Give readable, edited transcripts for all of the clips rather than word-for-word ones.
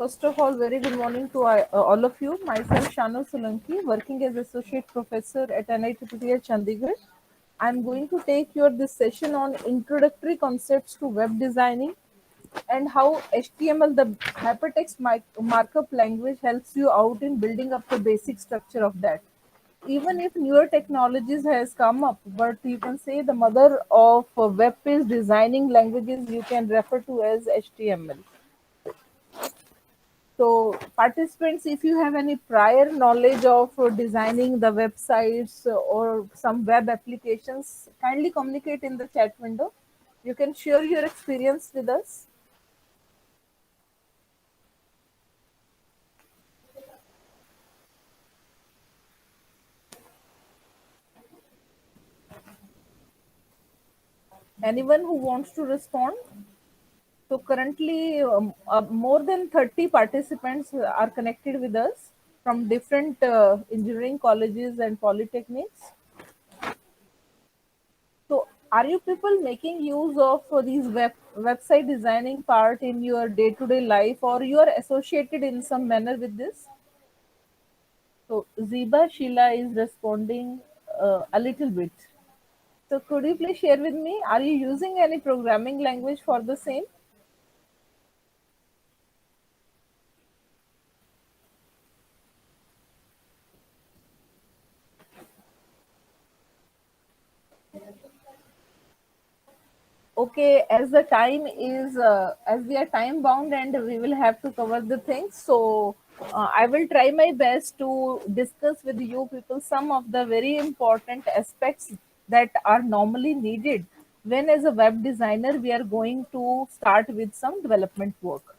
First of all, very good morning to all of you. Myself, Shano Solanki, working as Associate Professor at NITTTR Chandigarh. I'm going to take your this session on introductory concepts to web designing and how HTML, the hypertext markup language, helps you out in building up the basic structure of that. Even if newer technologies has come up, but you can say the mother of web page designing languages you can refer to as HTML. So, participants, if you have any prior knowledge of designing the websites or some web applications, kindly communicate in the chat window. You can share your experience with us. Anyone who wants to respond? So, currently, more than 30 participants are connected with us from different engineering colleges and polytechnics. So, are you people making use of these website designing part in your day-to-day life, or you are associated in some manner with this? So, Ziba Sheila is responding a little bit. So, could you please share with me? Are you using any programming language for the same? Okay, as the time is as we are time bound and we will have to cover the things, so I will try my best to discuss with you people some of the very important aspects that are normally needed when as a web designer we are going to start with some development work.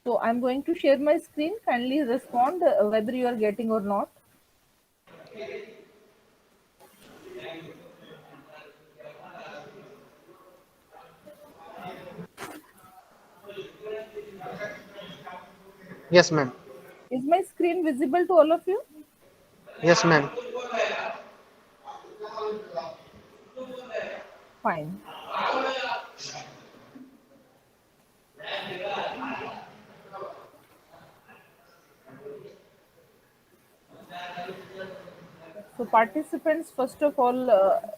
So I'm going to share my screen. Kindly respond whether you are getting or not. Yes, ma'am. Is my screen visible to all of you? Yes, ma'am. Fine. So, participants, first of all,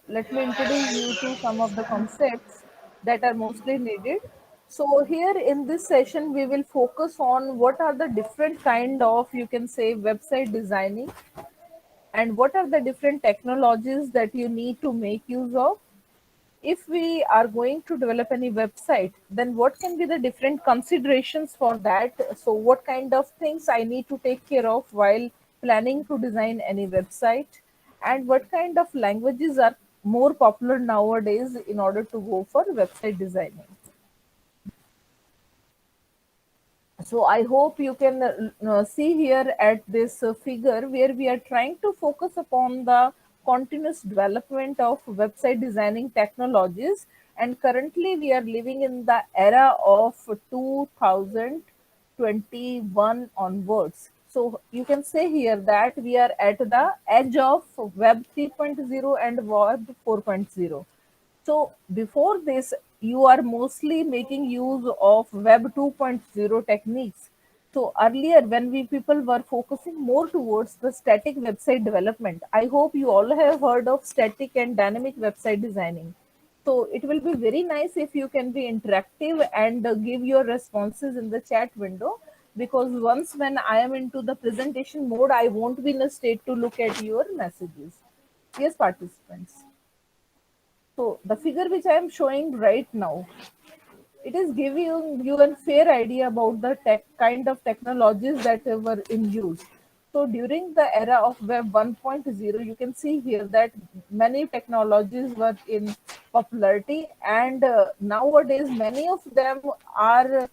let me introduce you to some of the concepts that are mostly needed. So, here in this session, we will focus on what are the different kind of, you can say, website designing, and what are the different technologies that you need to make use of. If we are going to develop any website, then what can be the different considerations for that? So, what kind of things I need to take care of while planning to design any website, and what kind of languages are more popular nowadays in order to go for website designing? So I hope you can see here at this figure where we are trying to focus upon the continuous development of website designing technologies, and currently we are living in the era of 2021 onwards. So you can say here that we are at the edge of web 3.0 and web 4.0. So before this, you are mostly making use of Web 2.0 techniques. So earlier, when we people were focusing more towards the static website development, I hope you all have heard of static and dynamic website designing. So it will be very nice if you can be interactive and give your responses in the chat window, because once when I am into the presentation mode, I won't be in a state to look at your messages. Yes, participants. So the figure which I am showing right now, it is giving you a fair idea about the kind of technologies that were in use. So during the era of Web 1.0, you can see here that many technologies were in popularity, and nowadays many of them are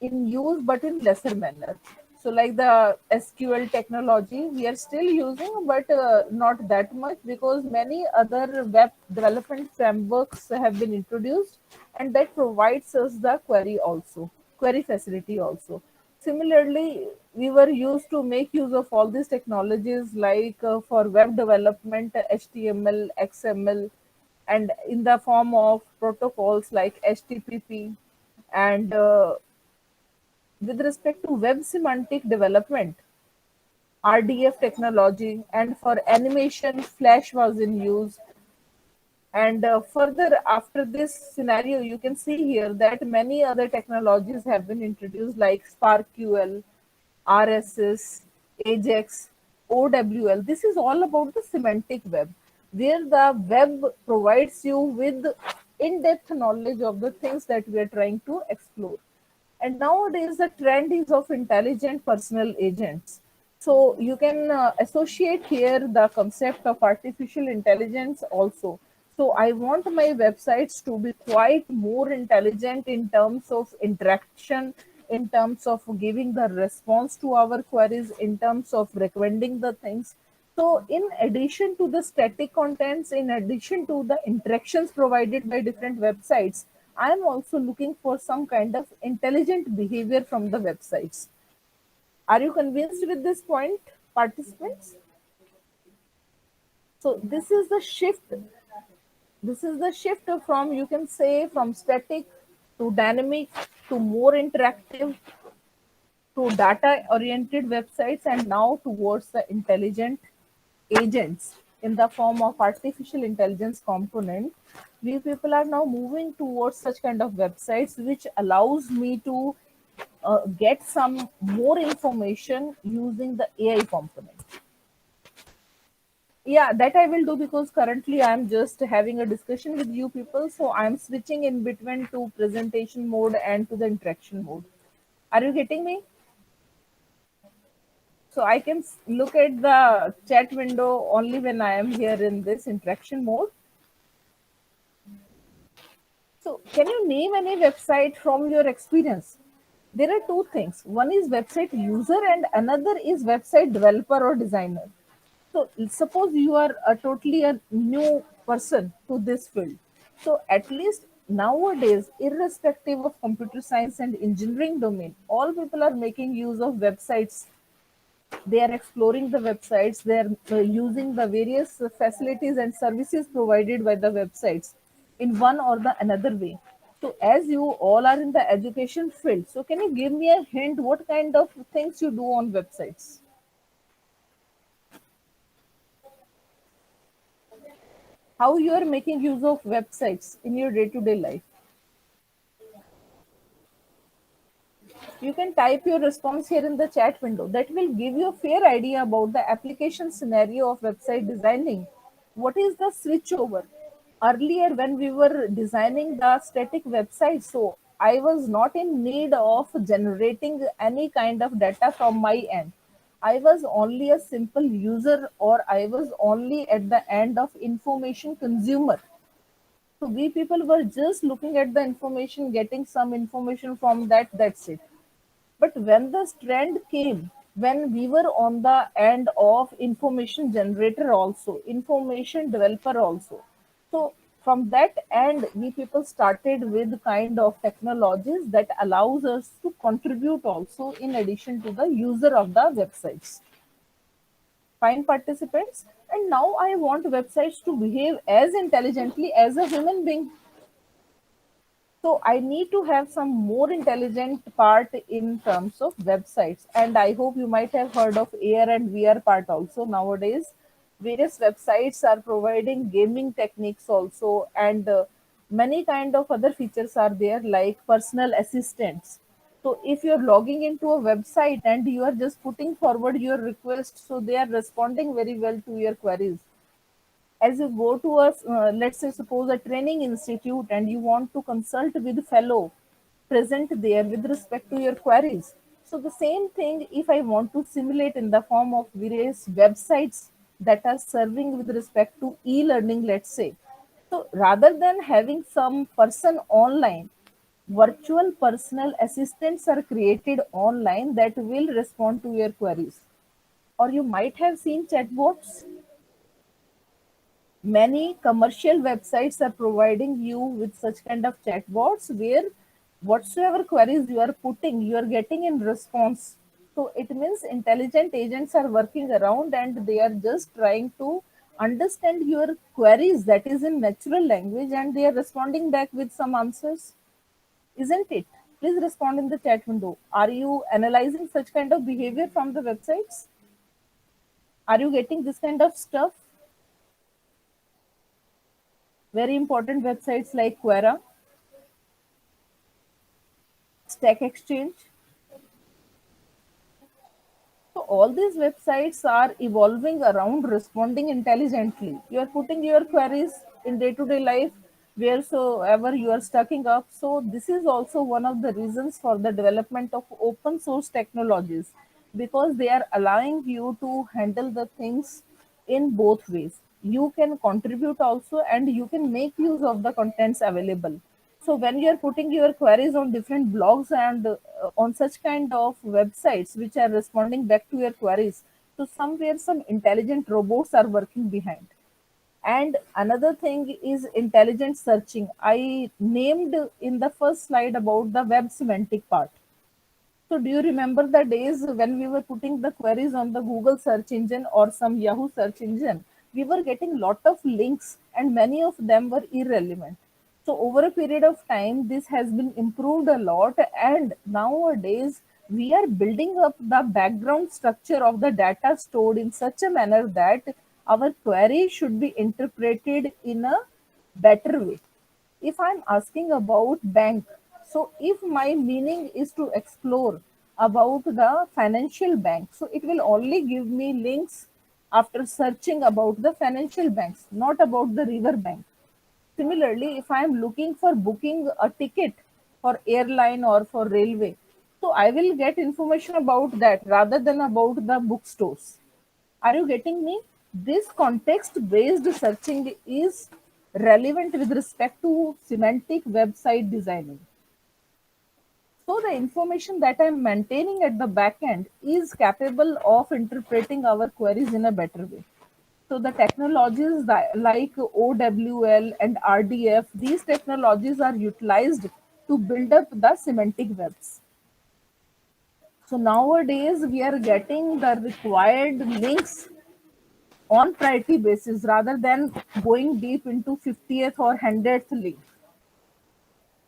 in use but in lesser manner. So like the SQL technology we are still using, but not that much, because many other web development frameworks have been introduced, and that provides us the query facility also. Similarly, we were used to make use of all these technologies like for web development, HTML, XML, and in the form of protocols like HTTP and with respect to web semantic development, RDF technology, and for animation, Flash was in use. And further, after this scenario, you can see here that many other technologies have been introduced like SparkQL, RSS, Ajax, OWL. This is all about the semantic web, where the web provides you with in depth knowledge of the things that we are trying to explore. And nowadays, the trend is of intelligent personal agents. So you can associate here the concept of artificial intelligence also. So I want my websites to be quite more intelligent in terms of interaction, in terms of giving the response to our queries, in terms of recommending the things. So, in addition to the static contents, in addition to the interactions provided by different websites, I am also looking for some kind of intelligent behavior from the websites. Are you convinced with this point, participants? So, this is the shift. This is the shift from, you can say, from static to dynamic to more interactive to data oriented websites, and now towards the intelligent agents in the form of artificial intelligence component. We people are now moving towards such kind of websites which allows me to get some more information using the AI component. Yeah, that I will do because currently I'm just having a discussion with you people, so I'm switching in between to presentation mode and to the interaction mode. Are you getting me? So I can look at the chat window only when I am here in this interaction mode. So can you name any website from your experience? There are two things. One is website user and another is website developer or designer. So suppose you are a totally a new person to this field. So at least nowadays, irrespective of computer science and engineering domain, all people are making use of websites. They are exploring the websites. They are using the various facilities and services provided by the websites in one or the another way. So as you all are in the education field, so can you give me a hint what kind of things you do on websites? How you are making use of websites in your day-to-day life? You can type your response here in the chat window. That will give you a fair idea about the application scenario of website designing. What is the switchover? Earlier, when we were designing the static website, so I was not in need of generating any kind of data from my end. I was only a simple user, or I was only at the end of information consumer. So we people were just looking at the information, getting some information from that, that's it. But when the trend came, when we were on the end of information generator also, information developer also. So from that end, we people started with kind of technologies that allows us to contribute also in addition to the user of the websites. Fine, participants. And now I want websites to behave as intelligently as a human being. So I need to have some more intelligent part in terms of websites. And I hope you might have heard of AR and VR part also nowadays. Various websites are providing gaming techniques also, and many kind of other features are there like personal assistants. So if you're logging into a website and you are just putting forward your request, so they are responding very well to your queries. As you go to a let's say suppose a training institute and you want to consult with fellow present there with respect to your queries, so the same thing if I want to simulate in the form of various websites that are serving with respect to e-learning, let's say, so rather than having some person online, virtual personal assistants are created online that will respond to your queries. Or you might have seen chatbots. Many commercial websites are providing you with such kind of chatbots where whatsoever queries you are putting, you are getting in response. So it means intelligent agents are working around and they are just trying to understand your queries that is in natural language and they are responding back with some answers, isn't it? Please respond in the chat window. Are you analyzing such kind of behavior from the websites? Are you getting this kind of stuff? Very important websites like Quora, Stack Exchange. So all these websites are evolving around responding intelligently. You are putting your queries in day-to-day life wheresoever you are stacking up. So this is also one of the reasons for the development of open source technologies, because they are allowing you to handle the things in both ways. You can contribute also, and you can make use of the contents available. So when you are putting your queries on different blogs and on such kind of websites which are responding back to your queries, so somewhere some intelligent robots are working behind. And another thing is intelligent searching. I named in the first slide about the web semantic part. So do you remember the days when we were putting the queries on the Google search engine or some Yahoo search engine? We were getting lot of links and many of them were irrelevant. So over a period of time, this has been improved a lot, and nowadays we are building up the background structure of the data stored in such a manner that our query should be interpreted in a better way. If I'm asking about bank, so if my meaning is to explore about the financial bank, so it will only give me links after searching about the financial banks, not about the river bank. Similarly, if I am looking for booking a ticket for airline or for railway, so I will get information about that rather than about the bookstores. Are you getting me? This context based searching is relevant with respect to semantic website designing. So the information that I'm maintaining at the backend is capable of interpreting our queries in a better way. So the technologies like OWL and RDF, these technologies are utilized to build up the semantic webs. So nowadays we are getting the required links on priority basis rather than going deep into 50th or 100th link.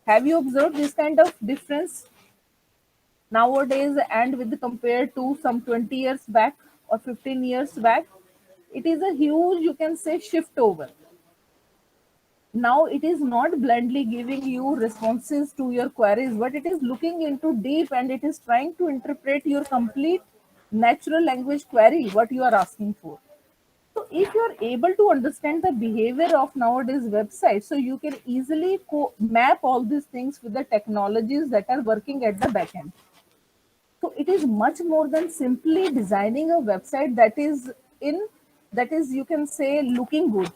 Have you observed this kind of difference nowadays and with compared to some 20 years back or 15 years back? It is a huge, you can say, shift over. Now it is not blindly giving you responses to your queries, but it is looking into deep and it is trying to interpret your complete natural language query, what you are asking for. So if you are able to understand the behavior of nowadays websites, so you can easily map all these things with the technologies that are working at the backend. So it is much more than simply designing a website in that is, you can say, looking good.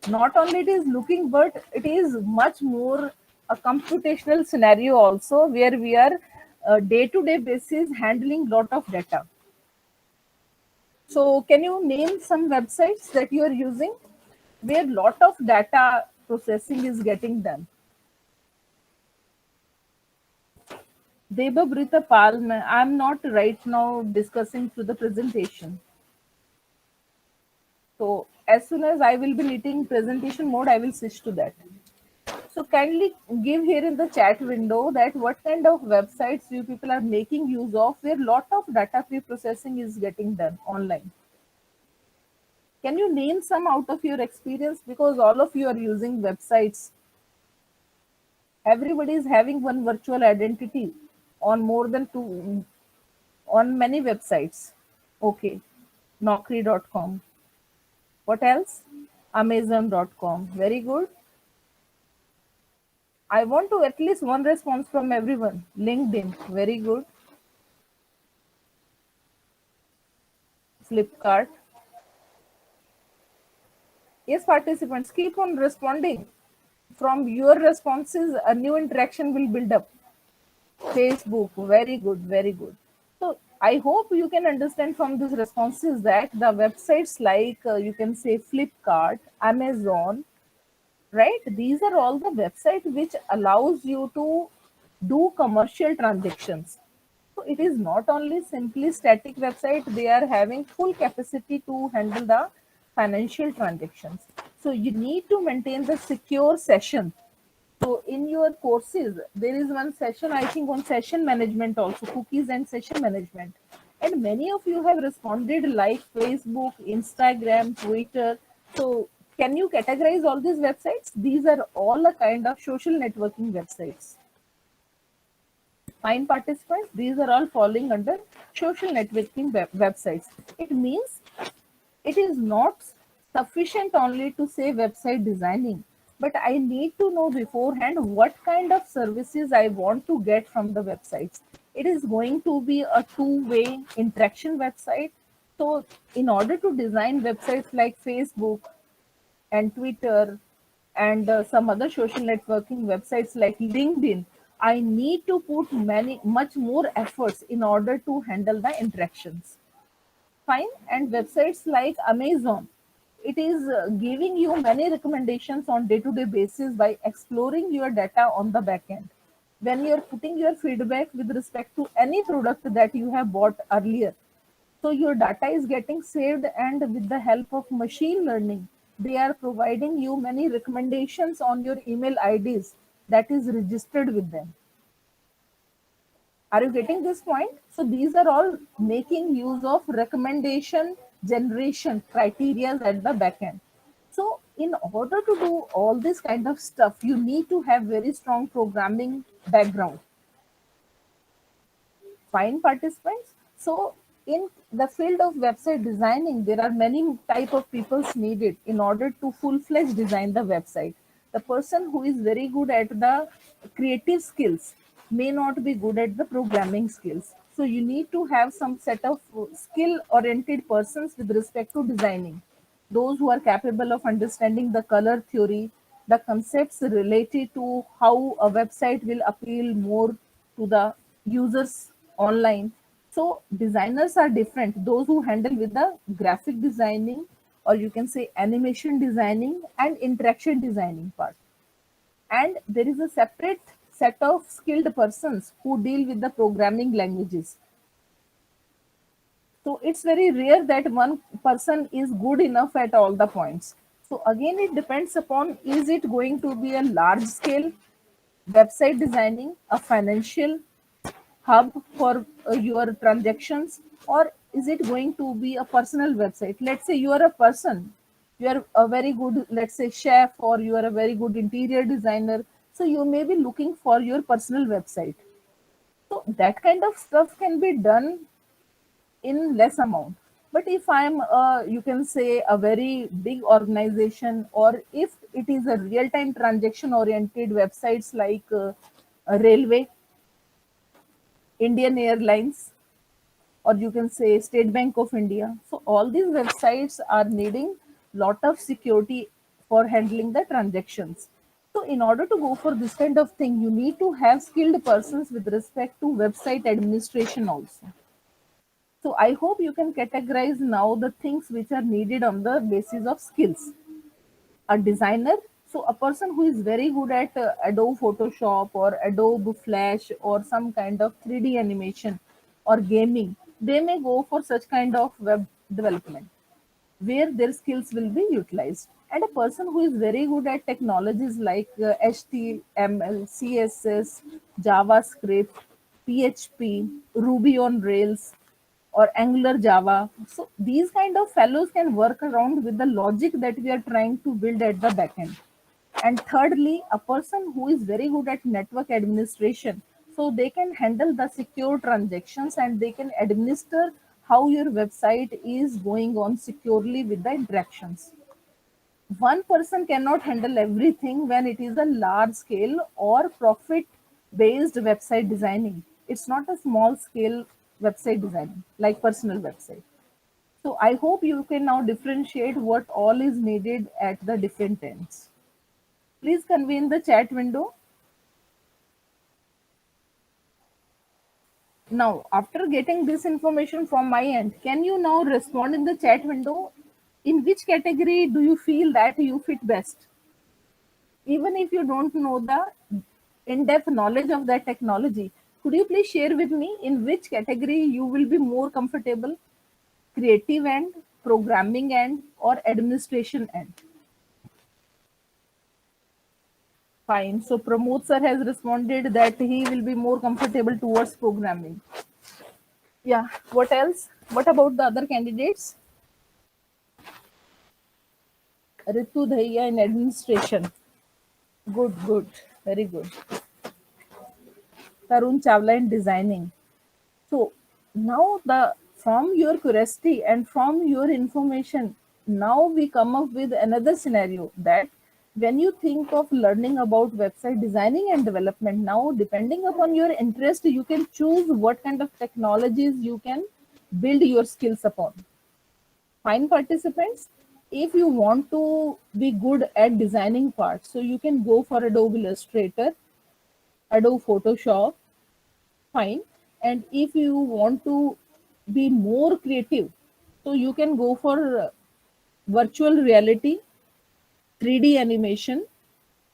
Not only it is looking, but it is much more a computational scenario also, where we are day to day basis handling lot of data. So can you name some websites that you are using where lot of data processing is getting done? Debabrita Palm, I'm not right now discussing through the presentation. So as soon as I will be needing presentation mode, I will switch to that. So kindly give here in the chat window that what kind of websites you people are making use of where lot of data pre-processing is getting done online. Can you name some out of your experience, because all of you are using websites? Everybody is having one virtual identity on more than two, on many websites. Okay, Naukri.com. What else? Amazon.com. Very good. I want to at least one response from everyone. LinkedIn. Very good. Flipkart. Yes, participants, keep on responding. From your responses, a new interaction will build up. Facebook. Very good. Very good. So I hope you can understand from these responses that the websites like you can say Flipkart, Amazon, right? These are all the websites which allows you to do commercial transactions. So it is not only simply static website, they are having full capacity to handle the financial transactions. So you need to maintain the secure session. So So in your courses, there is one session, I think, on session management also, cookies and session management. And many of you have responded like Facebook, Instagram, Twitter. So can you categorize all these websites? These are all a kind of social networking websites. Fine participants, these are all falling under social networking websites. It means it is not sufficient only to say website designing, but I need to know beforehand what kind of services I want to get from the websites. It is going to be a two-way interaction website. So in order to design websites like Facebook and Twitter and some other social networking websites like LinkedIn, I need to put much more efforts in order to handle the interactions. Fine. And websites like Amazon, it is giving you many recommendations on day-to-day basis by exploring your data on the back end. When you're putting your feedback with respect to any product that you have bought earlier, so your data is getting saved, and with the help of machine learning, they are providing you many recommendations on your email IDs that is registered with them. Are you getting this point? So these are all making use of recommendation generation criteria at the back end. So in order to do all this kind of stuff, you need to have very strong programming background. Fine participants. So in the field of website designing, there are many type of peoples needed in order to full-fledged design the website. The person who is very good at the creative skills may not be good at the programming skills. So you need to have some set of skill-oriented persons with respect to designing. Those who are capable of understanding the color theory, the concepts related to how a website will appeal more to the users online. So designers are different. Those who handle with the graphic designing, or you can say animation designing and interaction designing part. And there is a separate set of skilled persons who deal with the programming languages. So it's very rare that one person is good enough at all the points. So again, it depends upon, is it going to be a large scale website designing, a financial hub for your transactions, or is it going to be a personal website? Let's say you are a person, you are a very good, let's say, chef, or you are a very good interior designer. So you may be looking for your personal website. So that kind of stuff can be done in less amount. But if I'm you can say a very big organization, or if it is a real time transaction oriented websites like a railway, Indian Airlines, or you can say State Bank of India, so all these websites are needing lot of security for handling the transactions. So in order to go for this kind of thing, you need to have skilled persons with respect to website administration also. So I hope you can categorize now the things which are needed on the basis of skills. A designer, so a person who is very good at Adobe Photoshop or Adobe Flash or some kind of 3D animation or gaming, they may go for such kind of web development where their skills will be utilized. And a person who is very good at technologies like HTML, CSS, JavaScript, PHP, Ruby on Rails, or Angular Java. So these kind of fellows can work around with the logic that we are trying to build at the backend. And thirdly, a person who is very good at network administration, so they can handle the secure transactions and they can administer how your website is going on securely with the interactions. One person cannot handle everything when it is a large scale or profit based website designing. It's not a small scale website designing like personal website. So I hope you can now differentiate what all is needed at the different ends. Please convey in the chat window. Now, after getting this information from my end, can you now respond in the chat window? In which category do you feel that you fit best? Even if you don't know the in-depth knowledge of that technology, could you please share with me in which category you will be more comfortable? Creative end, programming end, or administration end? Fine. So Pramod sir has responded that he will be more comfortable towards programming. Yeah. What else? What about the other candidates? Ritu Dhaiya in administration. Good, good. Very good. Tarun Chawla in designing. So now the from your curiosity and from your information, now we come up with another scenario that when you think of learning about website designing and development, now depending upon your interest, you can choose what kind of technologies you can build your skills upon. Fine participants. If you want to be good at designing parts, so you can go for Adobe Illustrator, Adobe Photoshop, fine. And if you want to be more creative, so you can go for virtual reality, 3D animation.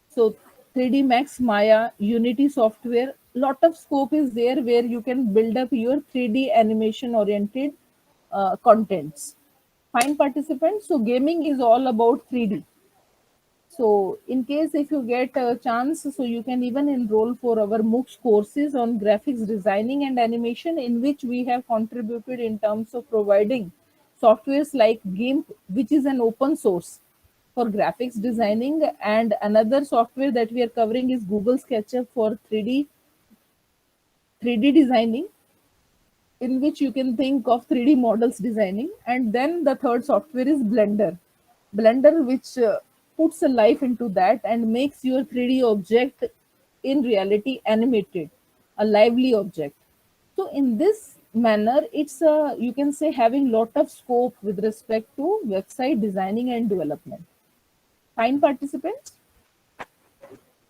So 3D Max, Maya, Unity software, lot of scope is there where you can build up your 3D animation oriented contents. Fine participants. So gaming is all about 3D. So, in case if you get a chance, so you can even enroll for our MOOCs courses on graphics designing and animation, in which we have contributed in terms of providing softwares like GIMP, which is an open source for graphics designing, and another software that we are covering is Google SketchUp for 3D designing, in which you can think of 3D models designing. And then the third software is Blender, which puts a life into that and makes your 3D object in reality animated, a lively object. So in this manner, it's you can say having lot of scope with respect to website designing and development. Fine participants.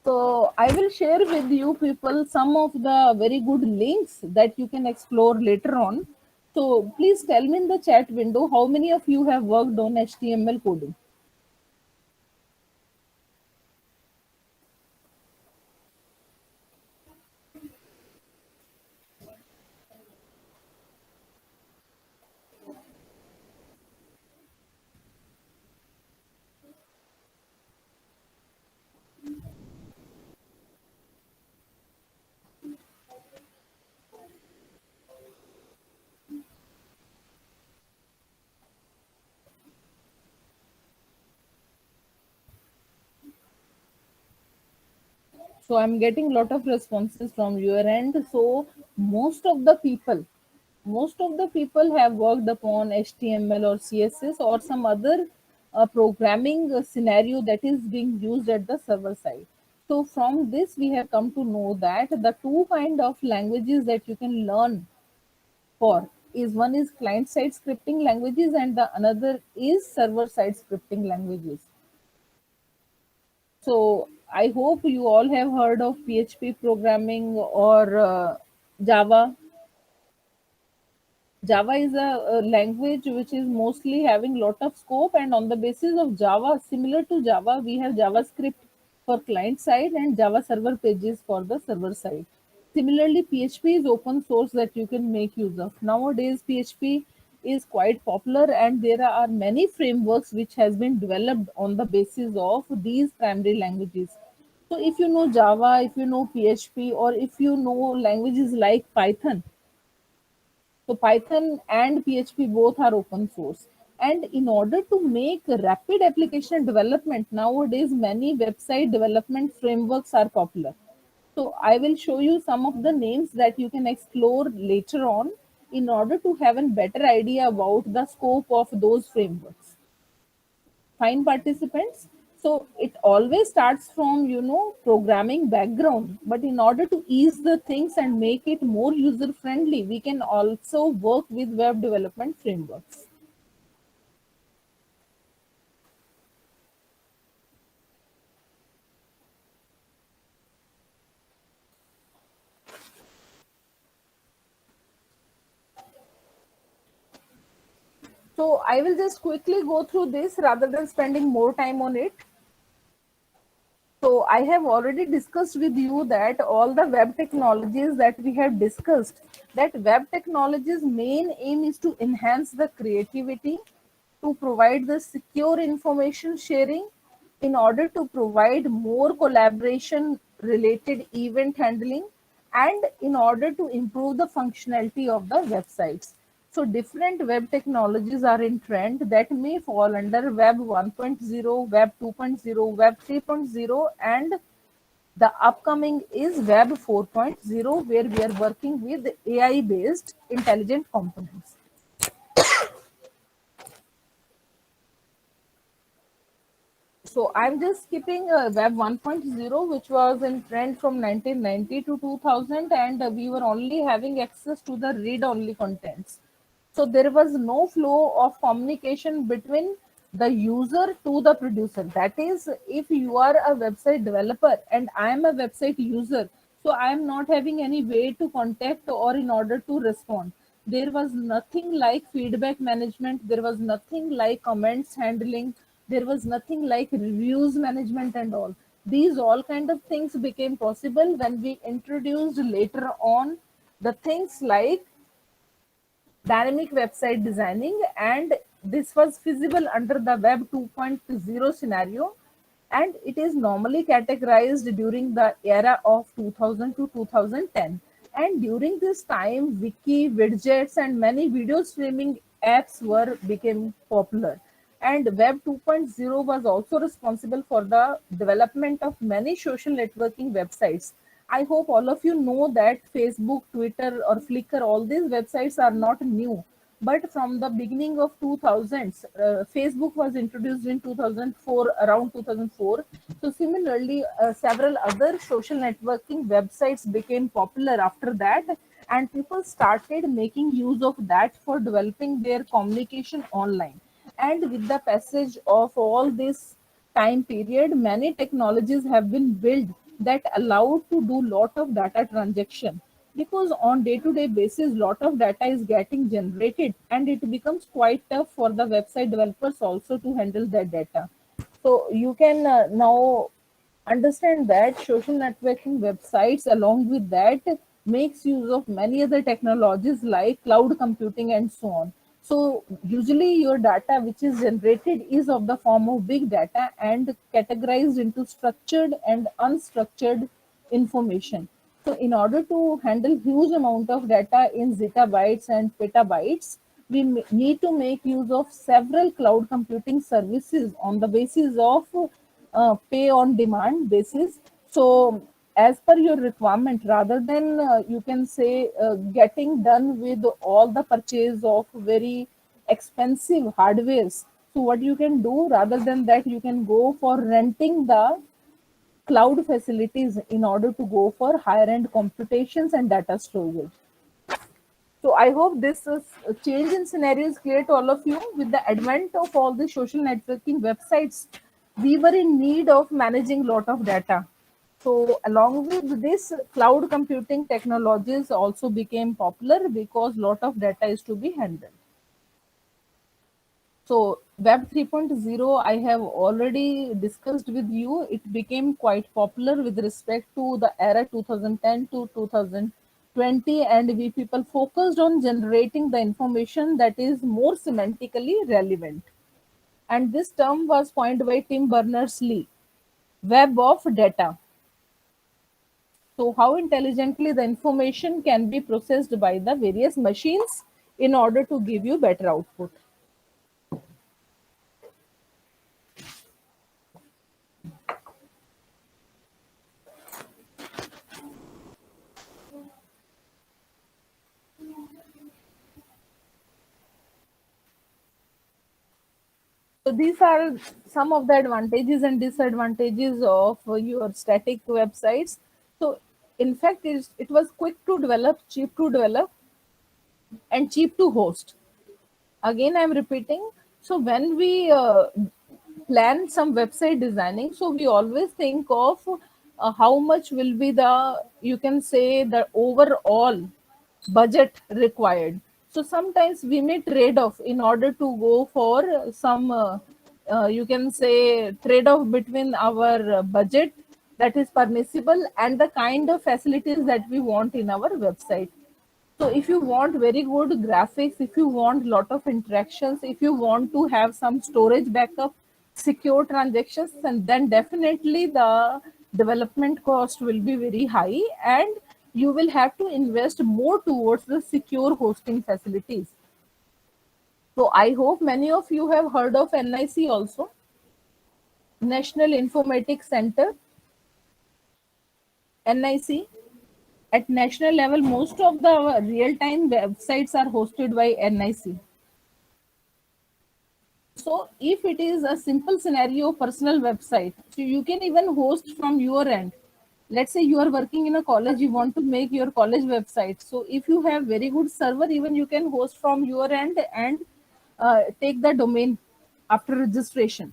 So I will share with you people some of the very good links that you can explore later on. So please tell me in the chat window how many of you have worked on HTML coding. So I'm getting a lot of responses from your end. So most of the people have worked upon HTML or CSS or some other programming scenario that is being used at the server side. So from this, we have come to know that the two kind of languages that you can learn for is one is client side scripting languages and the another is server side scripting languages. So I hope you all have heard of PHP programming or Java. Java is a language which is mostly having lot of scope, and on the basis of Java, similar to Java, we have JavaScript for client side and Java server pages for the server side. Similarly, PHP is open source that you can make use of. Nowadays, PHP is quite popular, and there are many frameworks which has been developed on the basis of these primary languages. So if you know Java, if you know PHP, or if you know languages like Python, so Python and PHP both are open source. And in order to make rapid application development, nowadays many website development frameworks are popular. So I will show you some of the names that you can explore later on in order to have a better idea about the scope of those frameworks. Fine participants. So it always starts from programming background, but in order to ease the things and make it more user friendly, we can also work with web development frameworks. So I will just quickly go through this rather than spending more time on it. So I have already discussed with you that all the web technologies that we have discussed, that web technologies main aim is to enhance the creativity, to provide the secure information sharing, in order to provide more collaboration related event handling and in order to improve the functionality of the websites. So different web technologies are in trend that may fall under Web 1.0, Web 2.0, Web 3.0, and the upcoming is Web 4.0, where we are working with AI based intelligent components. So I'm just skipping Web 1.0, which was in trend from 1990 to 2000, and we were only having access to the read-only contents. So there was no flow of communication between the user to the producer. That is, if you are a website developer and I am a website user, so I am not having any way to contact or in order to respond. There was nothing like feedback management. There was nothing like comments handling. There was nothing like reviews management and all. These all kind of things became possible when we introduced later on the things like dynamic website designing, and this was feasible under the Web 2.0 scenario, and it is normally categorized during the era of 2000 to 2010. And during this time, wiki, widgets, and many video streaming apps were became popular. And Web 2.0 was also responsible for the development of many social networking websites. I hope all of you know that Facebook, Twitter, or Flickr, all these websites are not new. But from the beginning of 2000s, Facebook was introduced in 2004, around 2004. So similarly, several other social networking websites became popular after that, and people started making use of that for developing their communication online. And with the passage of all this time period, many technologies have been built that allow to do lot of data transaction, because on day-to-day basis lot of data is getting generated and it becomes quite tough for the website developers also to handle that data. So you can now understand that social networking websites along with that makes use of many other technologies like cloud computing and so on. So usually your data which is generated is of the form of big data and categorized into structured and unstructured information. So in order to handle huge amount of data in zettabytes and petabytes, we need to make use of several cloud computing services on the basis of pay on demand basis. So as per your requirement, rather than you can say getting done with all the purchase of very expensive hardwares, so what you can do, rather than that, you can go for renting the cloud facilities in order to go for higher end computations and data storage. So I hope this is a change in scenario is clear to all of you. With the advent of all the social networking websites, we were in need of managing lot of data. So along with this, cloud computing technologies also became popular because lot of data is to be handled. So Web 3.0, I have already discussed with you. It became quite popular with respect to the era 2010 to 2020, and we people focused on generating the information that is more semantically relevant. And this term was coined by Tim Berners-Lee, web of data. So how intelligently the information can be processed by the various machines in order to give you better output. So these are some of the advantages and disadvantages of your static websites. So in fact, it was quick to develop, cheap to develop, and cheap to host. Again, I'm repeating. So when we plan some website designing, so we always think of how much will be the, you can say, the overall budget required. So sometimes we may trade off in order to go for some you can say trade off between our budget that is permissible and the kind of facilities that we want in our website. So if you want very good graphics, if you want lot of interactions, if you want to have some storage backup, secure transactions, and then definitely the development cost will be very high, and you will have to invest more towards the secure hosting facilities. So I hope many of you have heard of NIC also, National Informatics Center. NIC, at national level, most of the real time websites are hosted by NIC. So if it is a simple scenario personal website, so you can even host from your end. Let's say you are working in a college, you want to make your college website. So if you have very good server, even you can host from your end and take the domain after registration.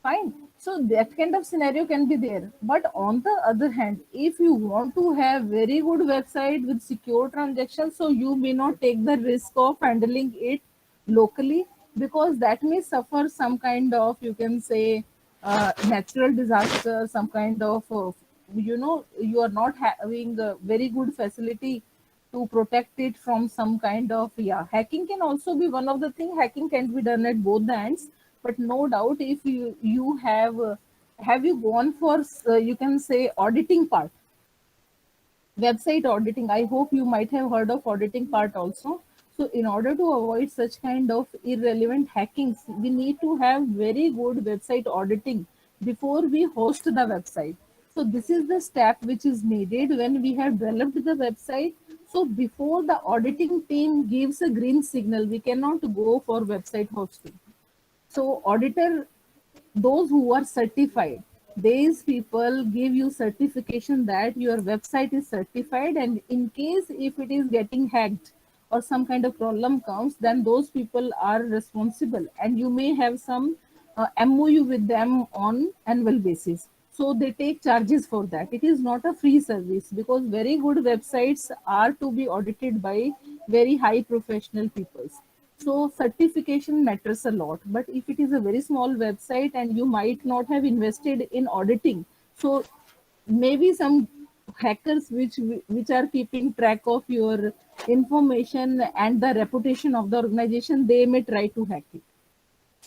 Fine. So that kind of scenario can be there. But on the other hand, if you want to have very good website with secure transactions, so you may not take the risk of handling it locally, because that may suffer some kind of, you can say, natural disaster, some kind of, you are not having a very good facility to protect it from some kind of, yeah, hacking can also be one of the thing. Hacking can be done at both the ends, but no doubt, if you have you gone for, you can say, auditing part, website auditing. I hope you might have heard of auditing part also. So in order to avoid such kind of irrelevant hackings, we need to have very good website auditing before we host the website. So this is the step which is needed when we have developed the website. So before the auditing team gives a green signal, we cannot go for website hosting. So auditor, those who are certified, these people give you certification that your website is certified, and in case if it is getting hacked or some kind of problem comes, then those people are responsible, and you may have some MOU with them on annual basis. So they take charges for that. It is not a free service, because very good websites are to be audited by very high professional people. So certification matters a lot. But if it is a very small website and you might not have invested in auditing, so maybe some hackers which are keeping track of your information and the reputation of the organization, they may try to hack it.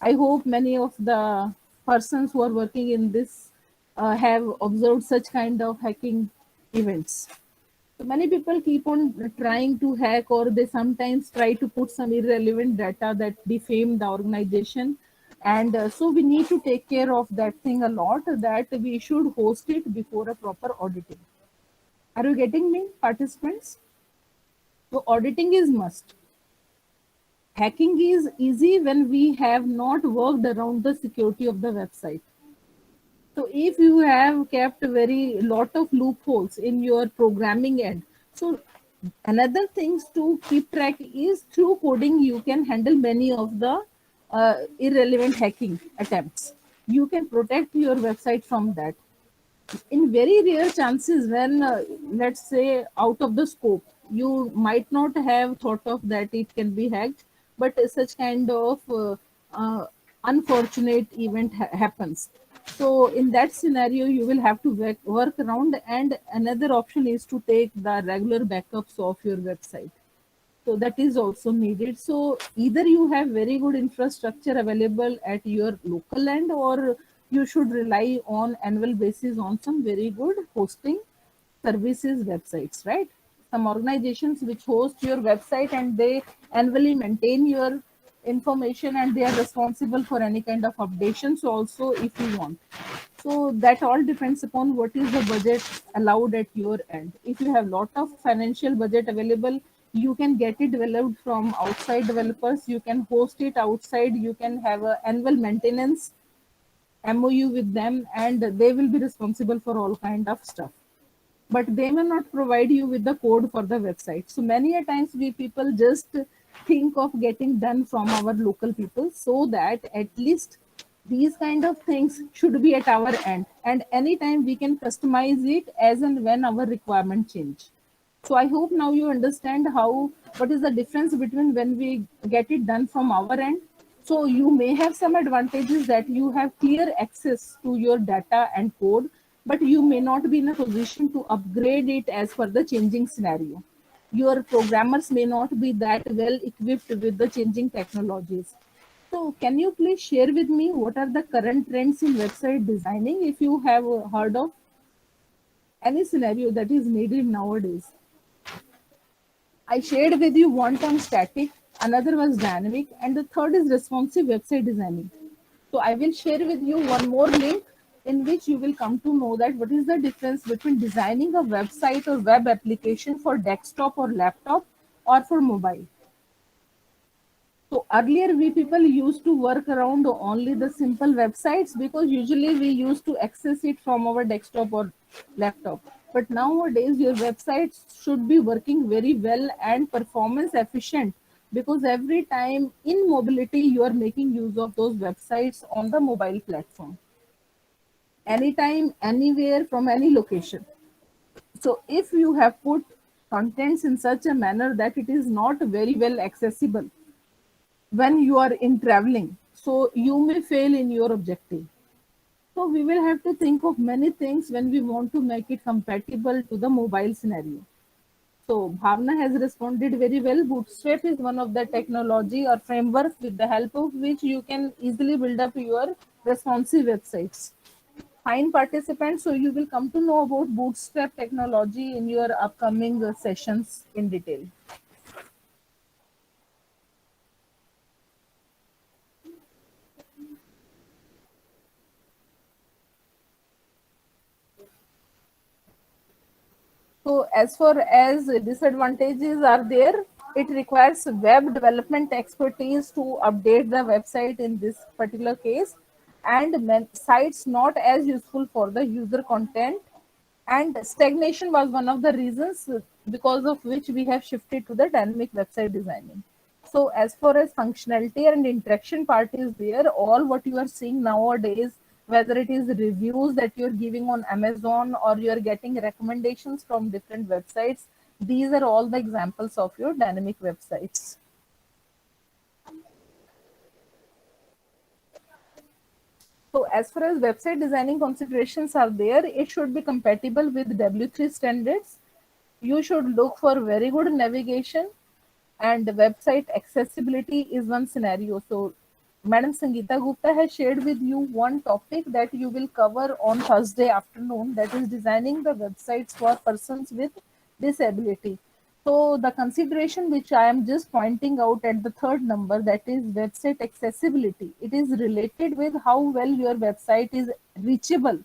I hope many of the persons who are working in this have observed such kind of hacking events. So many people keep on trying to hack, or they sometimes try to put some irrelevant data that defame the organization. And so we need to take care of that thing a lot, that we should host it before a proper auditing. Are you getting me, participants? So auditing is must. Hacking is easy when we have not worked around the security of the website. So if you have kept a very lot of loopholes in your programming end, so another things to keep track is through coding you can handle many of the irrelevant hacking attempts. You can protect your website from that. In very rare chances when, let's say, out of the scope, you might not have thought of that it can be hacked, but such kind of uh, unfortunate event happens. So in that scenario you will have to work around, and another option is to take the regular backups of your website. So that is also needed. So either you have very good infrastructure available at your local end, or you should rely on annual basis on some very good hosting services websites, right? Some organizations which host your website and they annually maintain your information, and they are responsible for any kind of updations also if you want. So that all depends upon what is the budget allowed at your end. If you have lot of financial budget available, you can get it developed from outside developers. You can host it outside. You can have a annual maintenance MOU with them, and they will be responsible for all kind of stuff. But they may not provide you with the code for the website. So many a times we people just think of getting done from our local people, so that at least these kind of things should be at our end, and anytime we can customize it as and when our requirement change. So I hope now you understand how, what is the difference between when we get it done from our end. So you may have some advantages that you have clear access to your data and code, but you may not be in a position to upgrade it as per the changing scenario. Your programmers may not be that well equipped with the changing technologies. So can you please share with me what are the current trends in website designing if you have heard of any scenario that is needed nowadays? I shared with you one term static, another was dynamic, and the third is responsive website designing. So I will share with you one more link in which you will come to know that what is the difference between designing a website or web application for desktop or laptop or for mobile. So earlier we people used to work around only the simple websites because usually we used to access it from our desktop or laptop. But nowadays your websites should be working very well and performance efficient because every time in mobility you are making use of those websites on the mobile platform. Anytime, anywhere, from any location. So if you have put contents in such a manner that it is not very well accessible when you are in traveling, so you may fail in your objective. So we will have to think of many things when we want to make it compatible to the mobile scenario. So Bhavna has responded very well. Bootstrap is one of the technology or framework with the help of which you can easily build up your responsive websites. Fine participants, so you will come to know about bootstrap technology in your upcoming sessions in detail. So as far as disadvantages are there, it requires web development expertise to update the website in this particular case, and sites not as useful for the user content. And stagnation was one of the reasons because of which we have shifted to the dynamic website designing. So as far as functionality and interaction part is there, all what you are seeing nowadays, whether it is reviews that you're giving on Amazon or you're getting recommendations from different websites, these are all the examples of your dynamic websites. So as far as website designing considerations are there, it should be compatible with W3 standards. You should look for very good navigation, and website accessibility is one scenario. So Madam Sangeeta Gupta has shared with you one topic that you will cover on Thursday afternoon, that is designing the websites for persons with disability. So the consideration which I am just pointing out at the third number, that is website accessibility, it is related with how well your website is reachable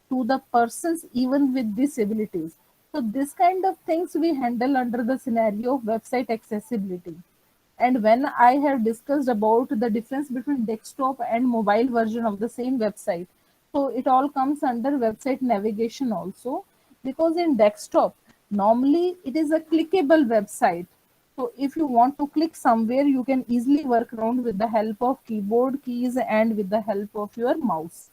to the persons even with disabilities. So this kind of things we handle under the scenario of website accessibility. And when I have discussed about the difference between desktop and mobile version of the same website, so it all comes under website navigation also, because in desktop, normally it is a clickable website. So if you want to click somewhere, you can easily work around with the help of keyboard keys and with the help of your mouse.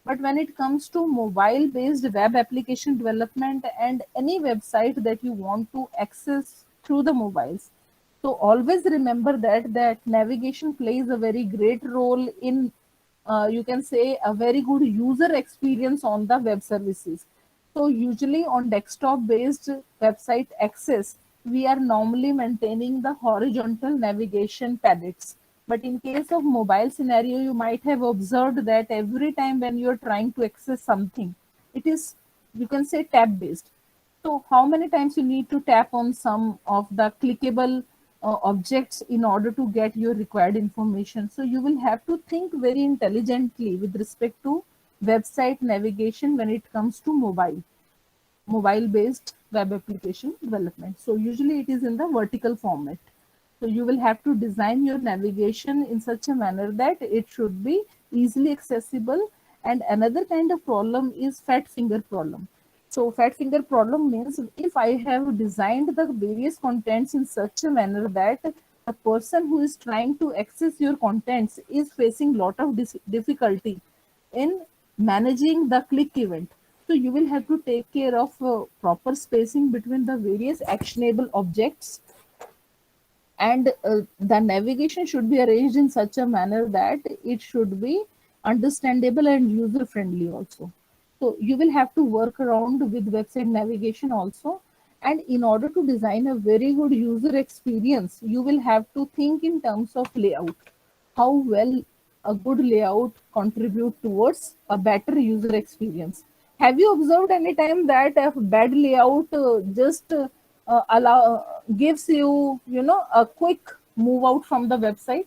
But when it comes to mobile based web application development and any website that you want to access through the mobiles, so always remember that navigation plays a very great role in, you can say, a very good user experience on the web services. So usually on desktop based website access, we are normally maintaining the horizontal navigation palettes. But in case of mobile scenario, you might have observed that every time when you're trying to access something, it is, you can say, tab based. So how many times you need to tap on some of the clickable objects in order to get your required information? So you will have to think very intelligently with respect to website navigation when it comes to mobile based web application development. So usually it is in the vertical format. So you will have to design your navigation in such a manner that it should be easily accessible. And another kind of problem is fat finger problem. So fat finger problem means if I have designed the various contents in such a manner that the person who is trying to access your contents is facing lot of difficulty in managing the click event. So you will have to take care of proper spacing between the various actionable objects, and the navigation should be arranged in such a manner that it should be understandable and user friendly also. So you will have to work around with website navigation also, and in order to design a very good user experience, you will have to think in terms of layout. how well a good layout contribute towards a better user experience. Have you observed any time that a bad layout just allow gives you a quick move out from the website?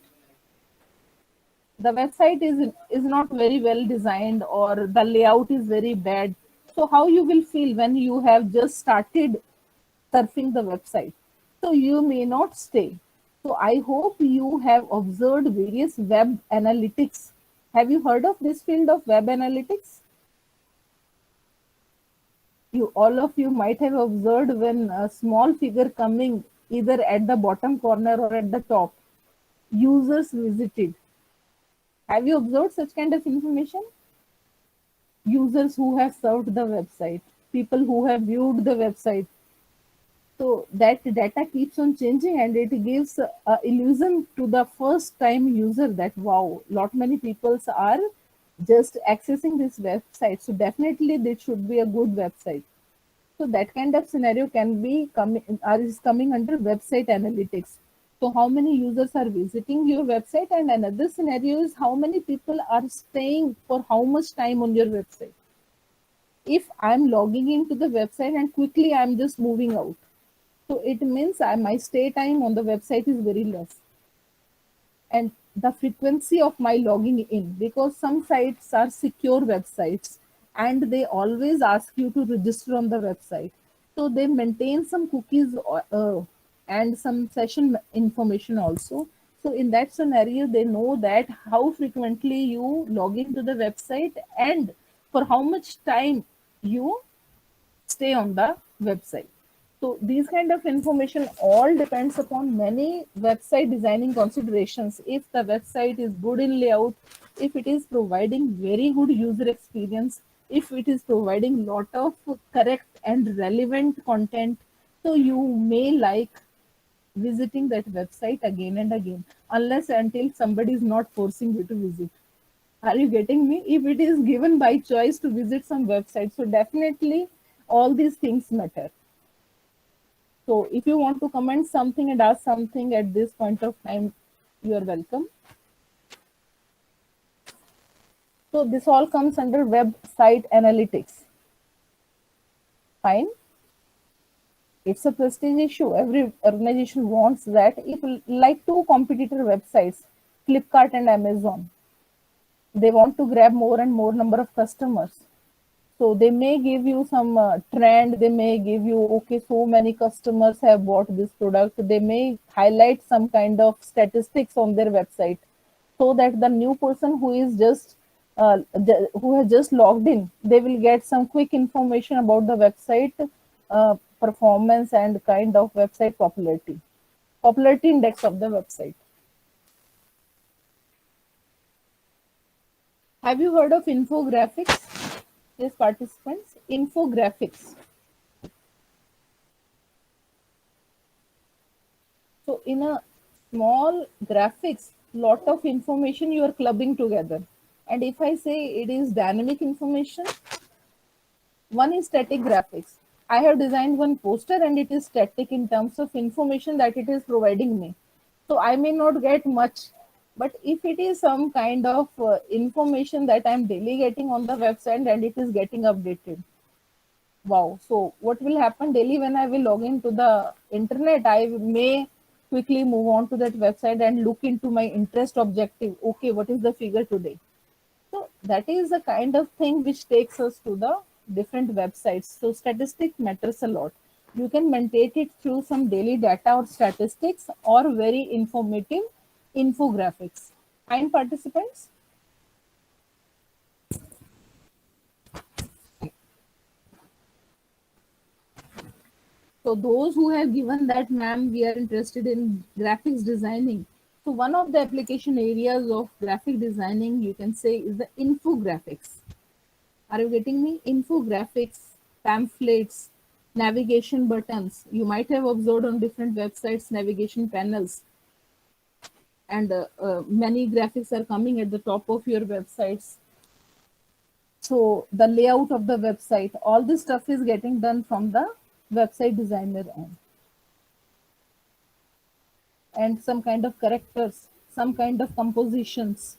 The website is not very well designed or the layout is very bad. So how you will feel when you have just started surfing the website? So you may not stay. So I hope you have observed various web analytics. Have you heard of this field of web analytics? You all of you might have observed when a small figure coming either at the bottom corner or at the top, users visited. Have you observed such kind of information? Users who have served the website, people who have viewed the website. So that data keeps on changing and it gives a illusion to the first time user that wow, lot many people are just accessing this website. So definitely this should be a good website. So that kind of scenario can be coming or is coming under website analytics. So how many users are visiting your website, and another scenario is how many people are staying for how much time on your website. If I'm logging into the website and quickly I'm just moving out, so it means my stay time on the website is very less. And the frequency of my logging in, because some sites are secure websites and they always ask you to register on the website. So they maintain some cookies and some session information also. So in that scenario, they know that how frequently you log into the website and for how much time you stay on the website. So these kind of information all depends upon many website designing considerations. If the website is good in layout, if it is providing very good user experience, if it is providing lot of correct and relevant content, so you may like visiting that website again and again, unless until somebody is not forcing you to visit. Are you getting me? If it is given by choice to visit some website, so definitely all these things matter. So if you want to comment something and ask something at this point of time, you are welcome. So this all comes under website analytics. Fine. It's a prestige issue. Every organization wants that. If like two competitor websites, Flipkart and Amazon, they want to grab more and more number of customers. So they may give you some trend. They may give you, okay, so many customers have bought this product. They may highlight some kind of statistics on their website so that the new person who is just who has just logged in, they will get some quick information about the website performance and kind of website popularity index of the website. Have you heard of infographics? Yes, participants, infographics. So in a small graphics, lot of information you are clubbing together. And if I say it is dynamic information, one is static graphics. I have designed one poster and it is static in terms of information that it is providing me. So I may not get much, but if it is some kind of information that I'm daily getting on the website and it is getting updated, wow. So what will happen daily when I will log into the internet? I may quickly move on to that website and look into my interest objective. Okay, what is the figure today? So that is the kind of thing which takes us to the different websites. So statistics matters a lot. You can maintain it through some daily data or statistics or very informative infographics. Fine, participants. So those who have given that, ma'am, we are interested in graphics designing. So one of the application areas of graphic designing, you can say, is the infographics. Are you getting me? Infographics, pamphlets, navigation buttons. You might have observed on different websites navigation panels, and many graphics are coming at the top of your websites. So the layout of the website, all this stuff is getting done from the website designer end. And some kind of characters, some kind of compositions.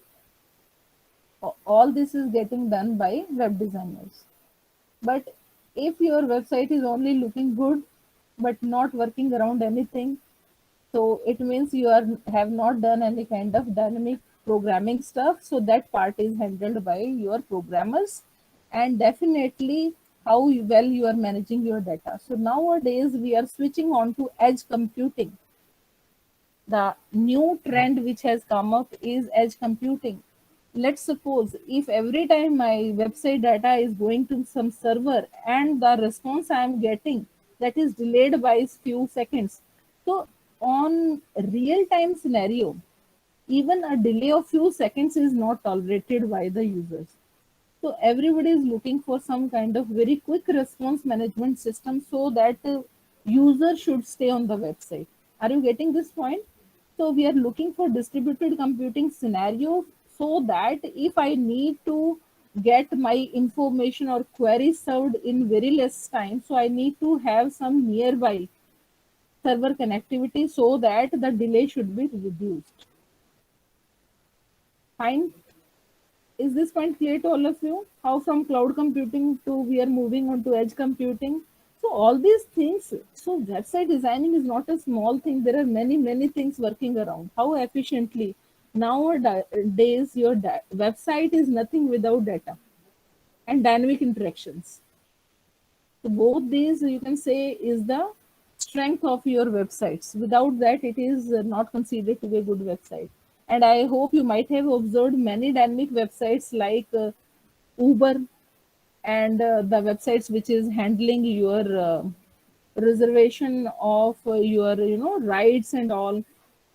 All this is getting done by web designers. But if your website is only looking good but not working around anything, so it means you are have not done any kind of dynamic programming stuff. So that part is handled by your programmers, and definitely how well you are managing your data. So nowadays we are switching on to edge computing. The new trend which has come up is edge computing. Let's suppose if every time my website data is going to some server and the response I am getting that is delayed by few seconds. So on real time scenario, even a delay of few seconds is not tolerated by the users. So everybody is looking for some kind of very quick response management system so that user should stay on the website. Are you getting this point? So we are looking for distributed computing scenario so that if I need to get my information or query served in very less time, so I need to have some nearby server connectivity so that the delay should be reduced. Fine. Is this point clear to all of you? How from cloud computing to we are moving on to edge computing? So all these things, so website designing is not a small thing. There are many, many things working around. How efficiently nowadays your website is nothing without data and dynamic interactions. So both these you can say is the strength of your websites. Without that, it is not considered to be a good website. And I hope you might have observed many dynamic websites like Uber and the websites which is handling your reservation of your rides and all,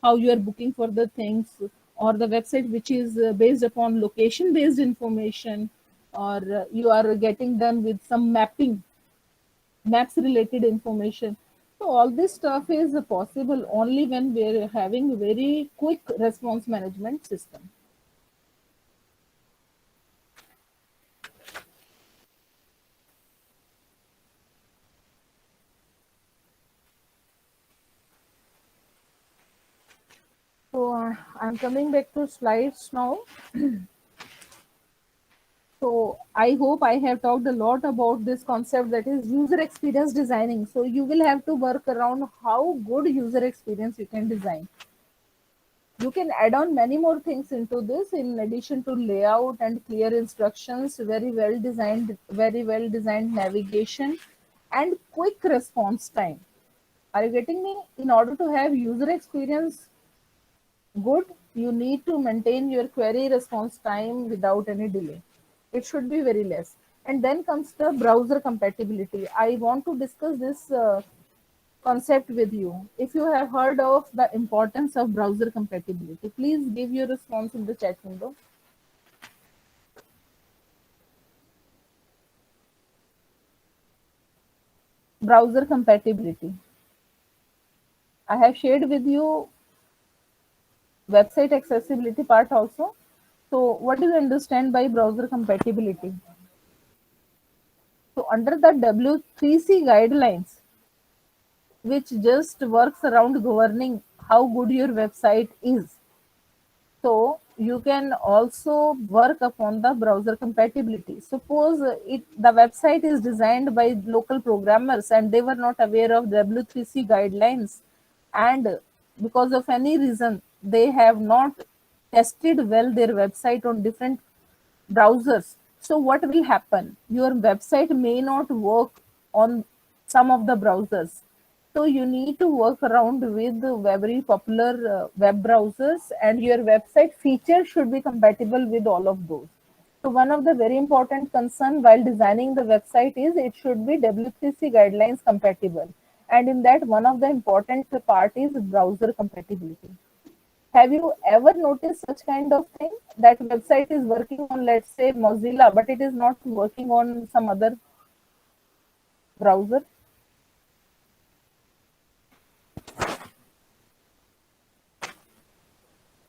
how you are booking for the things, or the website which is based upon location based information, or you are getting done with some maps related information. So all this stuff is possible only when we're having very quick response management system. So I'm coming back to slides now. So I hope I have talked a lot about this concept, that is user experience designing. So you will have to work around how good user experience you can design. You can add on many more things into this in addition to layout and clear instructions, very well designed navigation, and quick response time. Are you getting me? In order to have user experience good, you need to maintain your query response time without any delay. It should be very less. And then comes the browser compatibility. I want to discuss this concept with you. If you have heard of the importance of browser compatibility, please give your response in the chat window. Browser compatibility. I have shared with you website accessibility part also. So what do you understand by browser compatibility? So under the W3C guidelines, which just works around governing how good your website is. So you can also work upon the browser compatibility. Suppose the website is designed by local programmers and they were not aware of W3C guidelines, and because of any reason they have not tested well their website on different browsers. So what will happen? Your website may not work on some of the browsers. So you need to work around with the very popular web browsers, and your website feature should be compatible with all of those. So one of the very important concern while designing the website is it should be W3C guidelines compatible. And in that, one of the important part is browser compatibility. Have you ever noticed such kind of thing that website is working on, let's say, Mozilla, but it is not working on some other browser?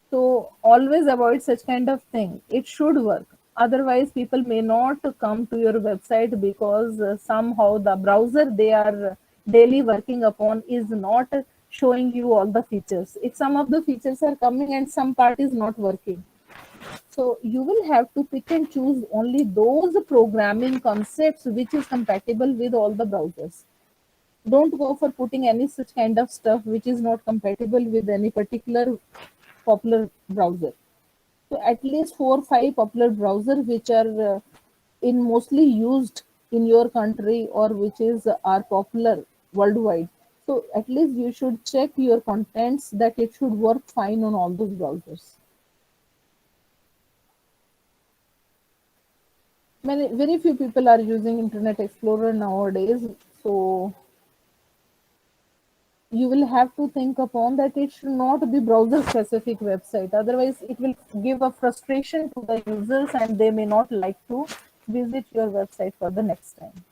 So always avoid such kind of thing. It should work. Otherwise, people may not come to your website because somehow the browser they are daily working upon is not showing you all the features. If some of the features are coming and some part is not working, so you will have to pick and choose only those programming concepts which is compatible with all the browsers. Don't go for putting any such kind of stuff which is not compatible with any particular popular browser. So at least 4 5 popular browsers which are in mostly used in your country or which is are popular worldwide. So at least you should check your contents that it should work fine on all those browsers. Very few people are using Internet Explorer nowadays, so you will have to think upon that it should not be browser specific website, otherwise it will give a frustration to the users and they may not like to visit your website for the next time.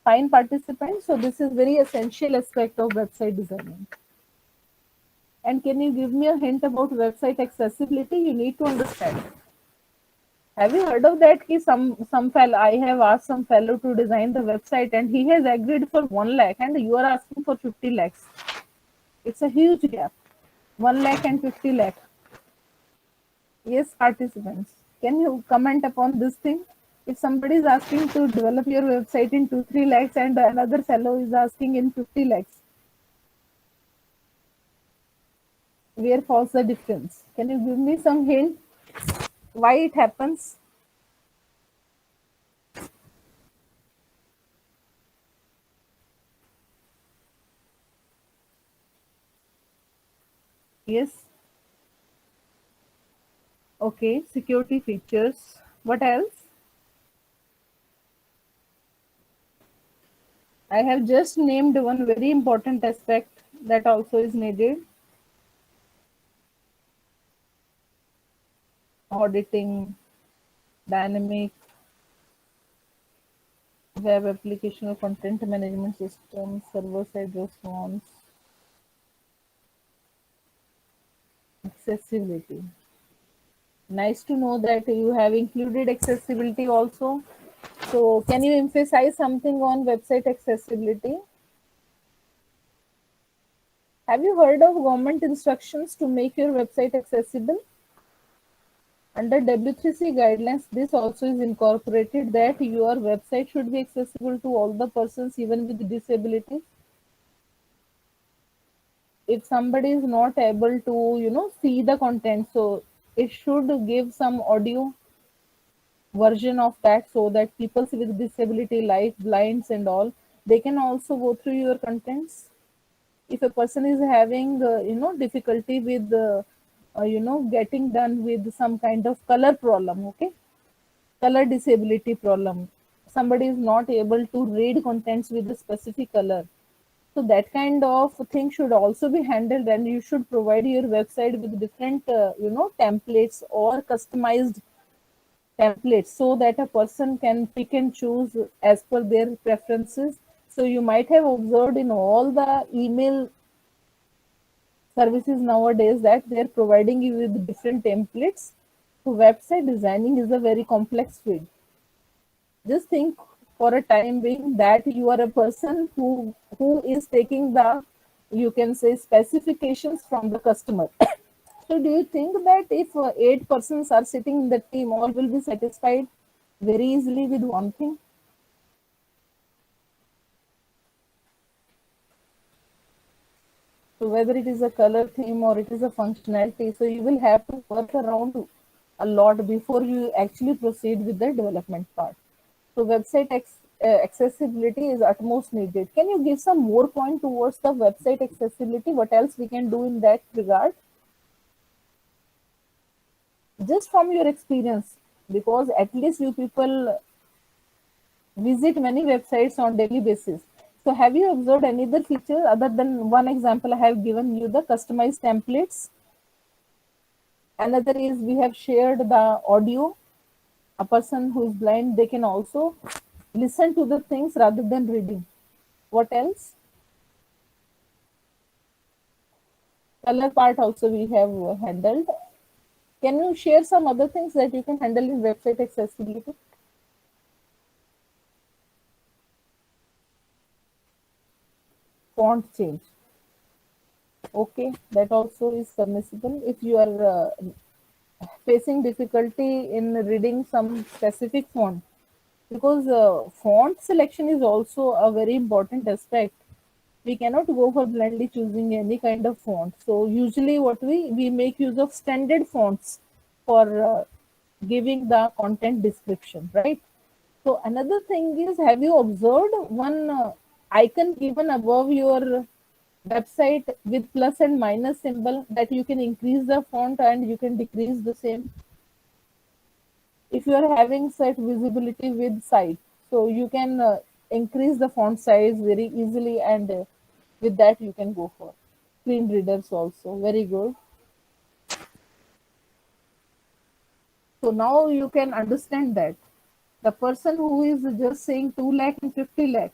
Fine, participants, so this is very essential aspect of website designing. And can you give me a hint about website accessibility? You need to understand. Have you heard of that? Ki some fellow, I have asked some fellow to design the website and he has agreed for 1 lakh and you are asking for 50 lakhs. It's a huge gap. 1 lakh and 50 lakh. Yes, participants. Can you comment upon this thing? If somebody is asking to develop your website in 2 3 lakhs and another fellow is asking in 50 lakhs, where falls the difference? Can you give me some hint why it happens? Yes. Okay. Security features. What else? I have just named one very important aspect that also is needed. Auditing, dynamic web application or content management system, server side response, accessibility. Nice to know that you have included accessibility also. So, can you emphasize something on website accessibility? Have you heard of government instructions to make your website accessible? Under W3C guidelines, this also is incorporated that your website should be accessible to all the persons, even with disabilities. If somebody is not able to, see the content, so it should give some audio version of that so that people with disability like blinds and all, they can also go through your contents. If a person is having difficulty with getting done with some kind of color problem, okay, color disability problem, somebody is not able to read contents with a specific color, so that kind of thing should also be handled and you should provide your website with different templates or customized templates so that a person can pick and choose as per their preferences. So you might have observed in all the email services nowadays that they're providing you with different templates. So website designing is a very complex field. Just think for a time being that you are a person who is taking the, you can say, specifications from the customer. So do you think that if 8 persons are sitting in the team, all will be satisfied very easily with one thing? So whether it is a color theme or it is a functionality, so you will have to work around a lot before you actually proceed with the development part. So accessibility is utmost needed. Can you give some more point towards the website accessibility? What else we can do in that regard? Just from your experience, because at least you people visit many websites on daily basis. So have you observed any other feature other than one example I have given you, the customized templates? Another is we have shared the audio. A person who is blind, they can also listen to the things rather than reading. What else? Color part also we have handled. Can you share some other things that you can handle in website accessibility? Font change. Okay, that also is permissible if you are facing difficulty in reading some specific font, because font selection is also a very important aspect. We cannot go for blindly choosing any kind of font. So usually what we make use of standard fonts for giving the content description, right? So another thing is, have you observed one icon given above your website with plus and minus symbol, that you can increase the font and you can decrease the same if you are having set visibility with site? So you can increase the font size very easily, and with that you can go for screen readers also. Very good. So now you can understand that the person who is just saying 2 lakh and 50 lakh,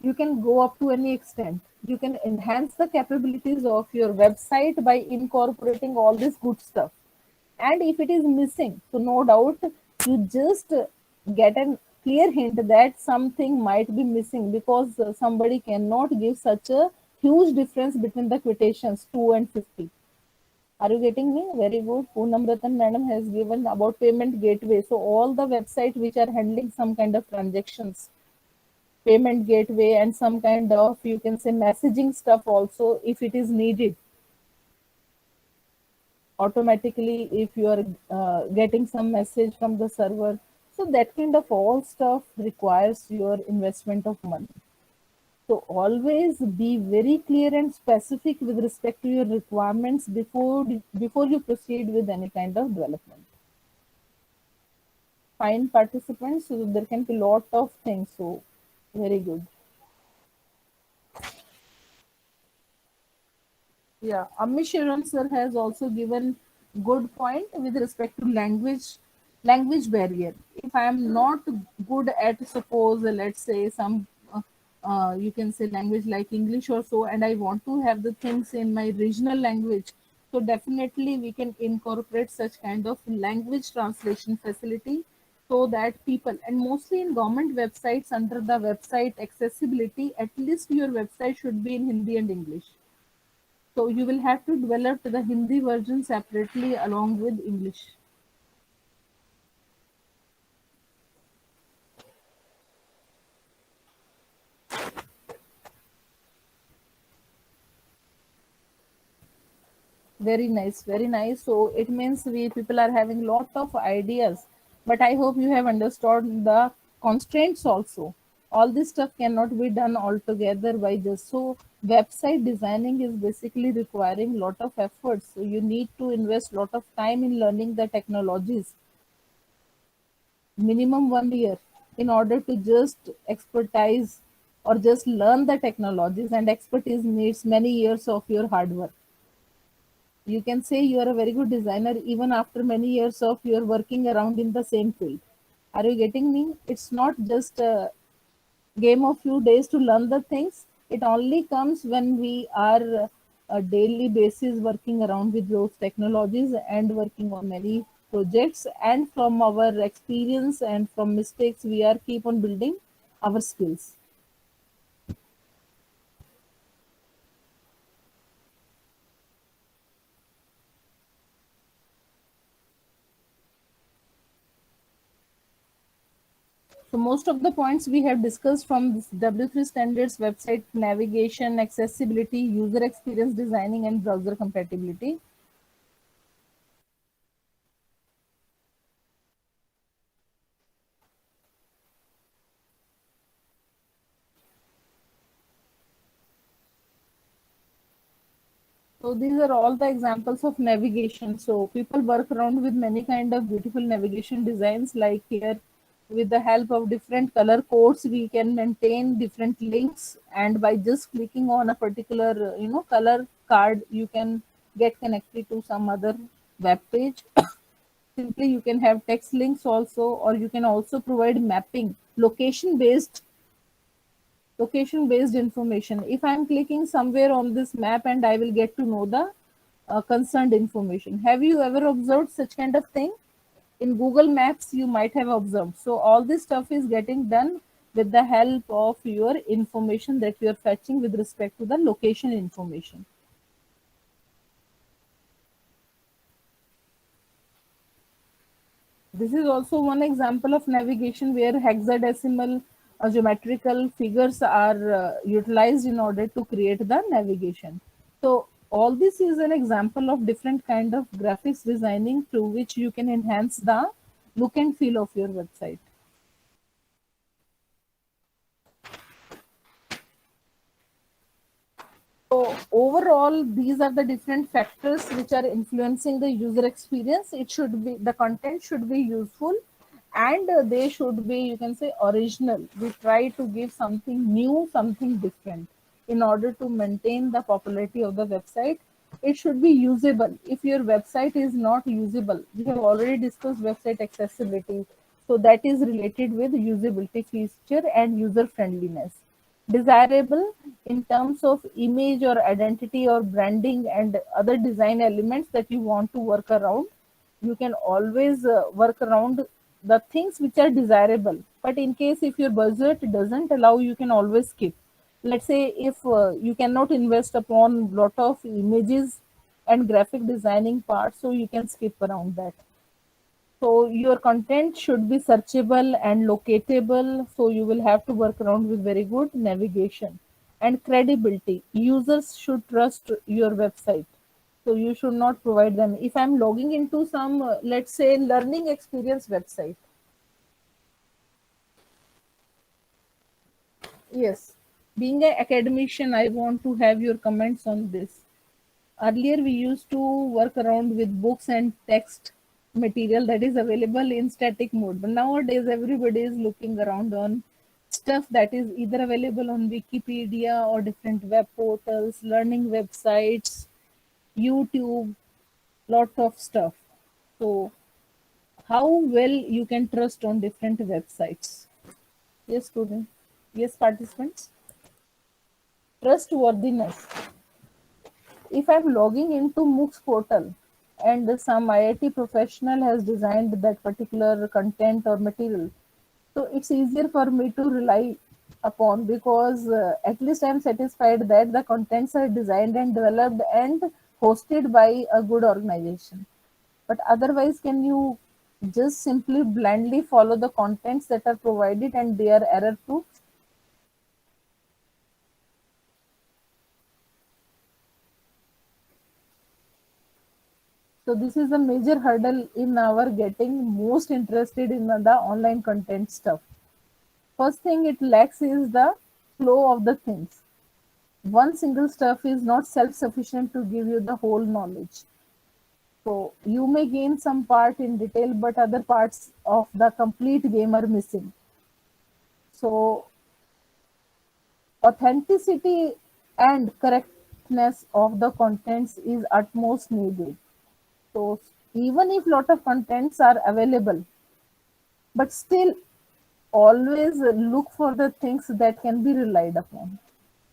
you can go up to any extent. You can enhance the capabilities of your website by incorporating all this good stuff. And if it is missing, so no doubt you just get a clear hint that something might be missing, because somebody cannot give such a huge difference between the quotations 2 and 50. Are you getting me? Very good. Poonam Ratan madam has given about payment gateway. So all the websites which are handling some kind of transactions, payment gateway, and some kind of, you can say, messaging stuff also, if it is needed automatically, if you are getting some message from the server, so that kind of all stuff requires your investment of money. So always be very clear and specific with respect to your requirements before you proceed with any kind of development. Find participants, so there can be lot of things. So very good. Yeah, Amisharan sir has also given good point with respect to language barrier. If I am not good at, suppose, let's say some you can say language like English or so, and I want to have the things in my regional language, so definitely we can incorporate such kind of language translation facility, so that people, and mostly in government websites, under the website accessibility, at least your website should be in Hindi and English. So you will have to develop the Hindi version separately along with English. Very nice, very nice. So it means we people are having lot of ideas, but I hope you have understood the constraints also. All this stuff cannot be done altogether by just, so website designing is basically requiring lot of efforts. So you need to invest lot of time in learning the technologies, minimum 1 year, in order to just expertise or just learn the technologies, and expertise needs many years of your hard work. You can say you are a very good designer even after many years of your working around in the same field. Are you getting me? It's not just a game of few days to learn the things. It only comes when we are a daily basis working around with those technologies and working on many projects, and from our experience and from mistakes we are keep on building our skills. So most of the points we have discussed from this W3 standards: website navigation, accessibility, user experience designing, and browser compatibility. So these are all the examples of navigation. So people work around with many kind of beautiful navigation designs, like here with the help of different color codes we can maintain different links, and by just clicking on a particular color card, you can get connected to some other web page. Simply you can have text links also, or you can also provide mapping, location based information. If I'm clicking somewhere on this map, and I will get to know the concerned information. Have you ever observed such kind of thing? In Google Maps you might have observed. So all this stuff is getting done with the help of your information that you are fetching with respect to the location information. This is also one example of navigation where hexadecimal geometrical figures are utilized in order to create the navigation. So all this is an example of different kind of graphics designing through which you can enhance the look and feel of your website. So overall, these are the different factors which are influencing the user experience. It should be the content should be useful, and they should be, you can say, original. We try to give something new, something different in order to maintain the popularity of the website. It should be usable. If your website is not usable, we have already discussed website accessibility. So that is related with usability feature and user friendliness. Desirable in terms of image or identity or branding and other design elements that you want to work around. You can always work around the things which are desirable, but in case if your budget doesn't allow, you can always skip. Let's say if you cannot invest upon lot of images and graphic designing parts, so you can skip around that. So your content should be searchable and locatable. So you will have to work around with very good navigation and credibility. Users should trust your website. So you should not provide them. If I'm logging into some, let's say, learning experience website. Yes. Being an academician, I want to have your comments on this. Earlier, we used to work around with books and text material that is available in static mode. But nowadays, everybody is looking around on stuff that is either available on Wikipedia or different web portals, learning websites, YouTube, lot of stuff. So, how well you can trust on different websites? Yes, student. Yes, participants. Trustworthiness. If I'm logging into MOOCs portal and some IIT professional has designed that particular content or material, so it's easier for me to rely upon because at least I'm satisfied that the contents are designed and developed and hosted by a good organization. But otherwise, can you just simply blindly follow the contents that are provided and they are error proof? So this is a major hurdle in our getting most interested in the online content stuff. First thing it lacks is the flow of the things. One single stuff is not self-sufficient to give you the whole knowledge. So you may gain some part in detail, but other parts of the complete game are missing. So authenticity and correctness of the contents is utmost needed. So even if lot of contents are available, but still always look for the things that can be relied upon.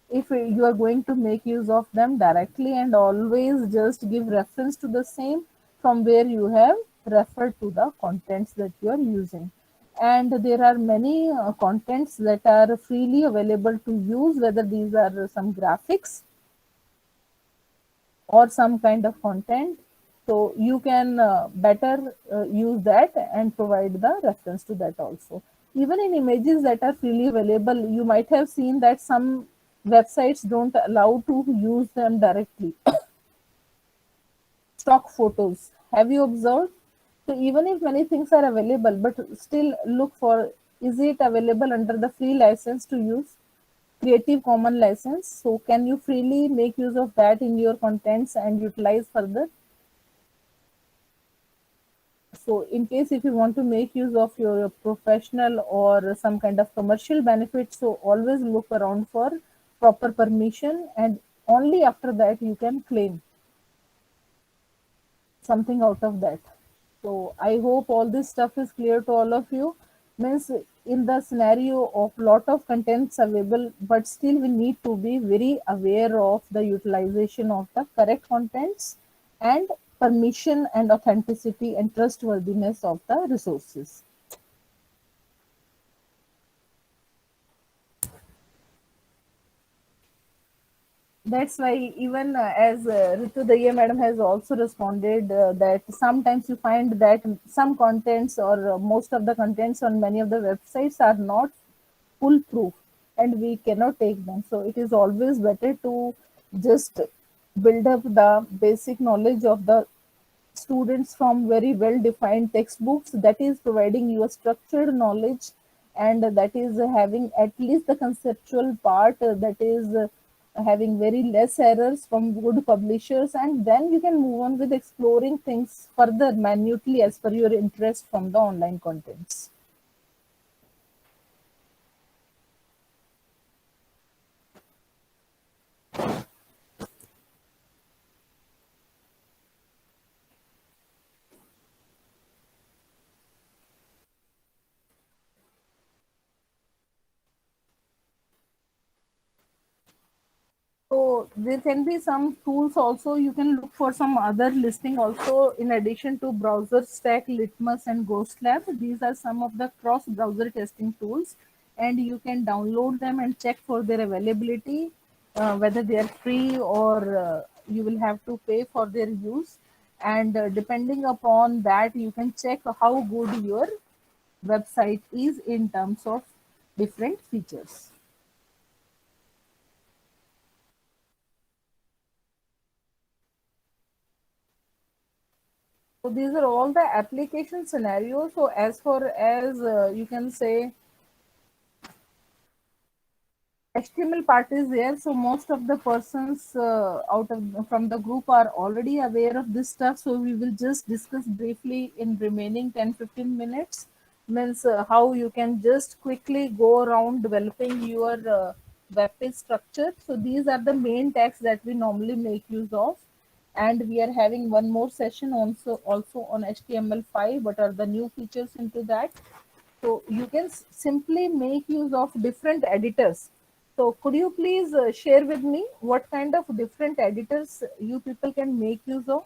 If you are going to make use of them directly, and always just give reference to the same from where you have referred to the contents that you are using. And there are many contents that are freely available to use, whether these are some graphics or some kind of content. So you can better use that and provide the reference to that also. Even in images that are freely available, you might have seen that some websites don't allow to use them directly. Stock photos. Have you observed? So even if many things are available, but still look for, is it available under the free license to use? Creative Commons license. So can you freely make use of that in your contents and utilize further? So in case if you want to make use of your professional or some kind of commercial benefit, so always look around for proper permission, and only after that you can claim something out of that. So I hope all this stuff is clear to all of you. Means in the scenario of lot of contents available, but still we need to be very aware of the utilization of the correct contents and permission and authenticity and trustworthiness of the resources. That's why even as Ritu Daya madam has also responded that sometimes you find that some contents or most of the contents on many of the websites are not foolproof and we cannot take them. So it is always better to just build up the basic knowledge of the students from very well defined textbooks that is providing you a structured knowledge and that is having at least the conceptual part that is having very less errors from good publishers, and then you can move on with exploring things further minutely as per your interest from the online contents. So there can be some tools also. You can look for some other listing also in addition to Browser Stack, Litmus, and Ghost Lab. These are some of the cross-browser testing tools, and you can download them and check for their availability, whether they are free or you will have to pay for their use. And depending upon that, you can check how good your website is in terms of different features. So these are all the application scenarios. So as far as you can say HTML part is there, so most of the persons out of from the group are already aware of this stuff. So we will just discuss briefly in remaining 10-15 minutes. Means how you can just quickly go around developing your web page structure. So these are the main tags that we normally make use of, and we are having one more session also on HTML5. What are the new features into that? So you can simply make use of different editors. So could you please share with me what kind of different editors you people can make use of?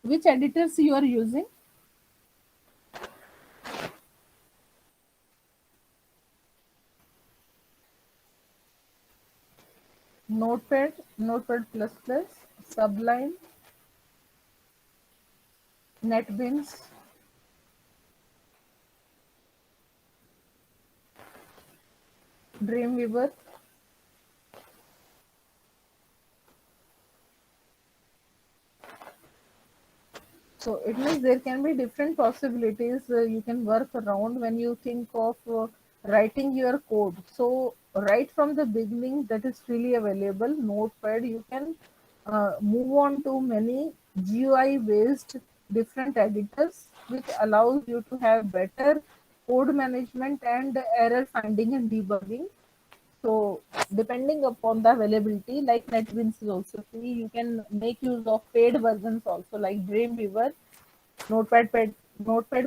Which editors you are using? Notepad, Notepad++, Sublime, NetBeans, Dreamweaver. So it means there can be different possibilities you can work around when you think of writing your code. So right from the beginning, that is freely available. Notepad, you can move on to many GUI based different editors, which allows you to have better code management and error finding and debugging. So depending upon the availability, like NetBeans is also free, you can make use of paid versions also like Dreamweaver. Notepad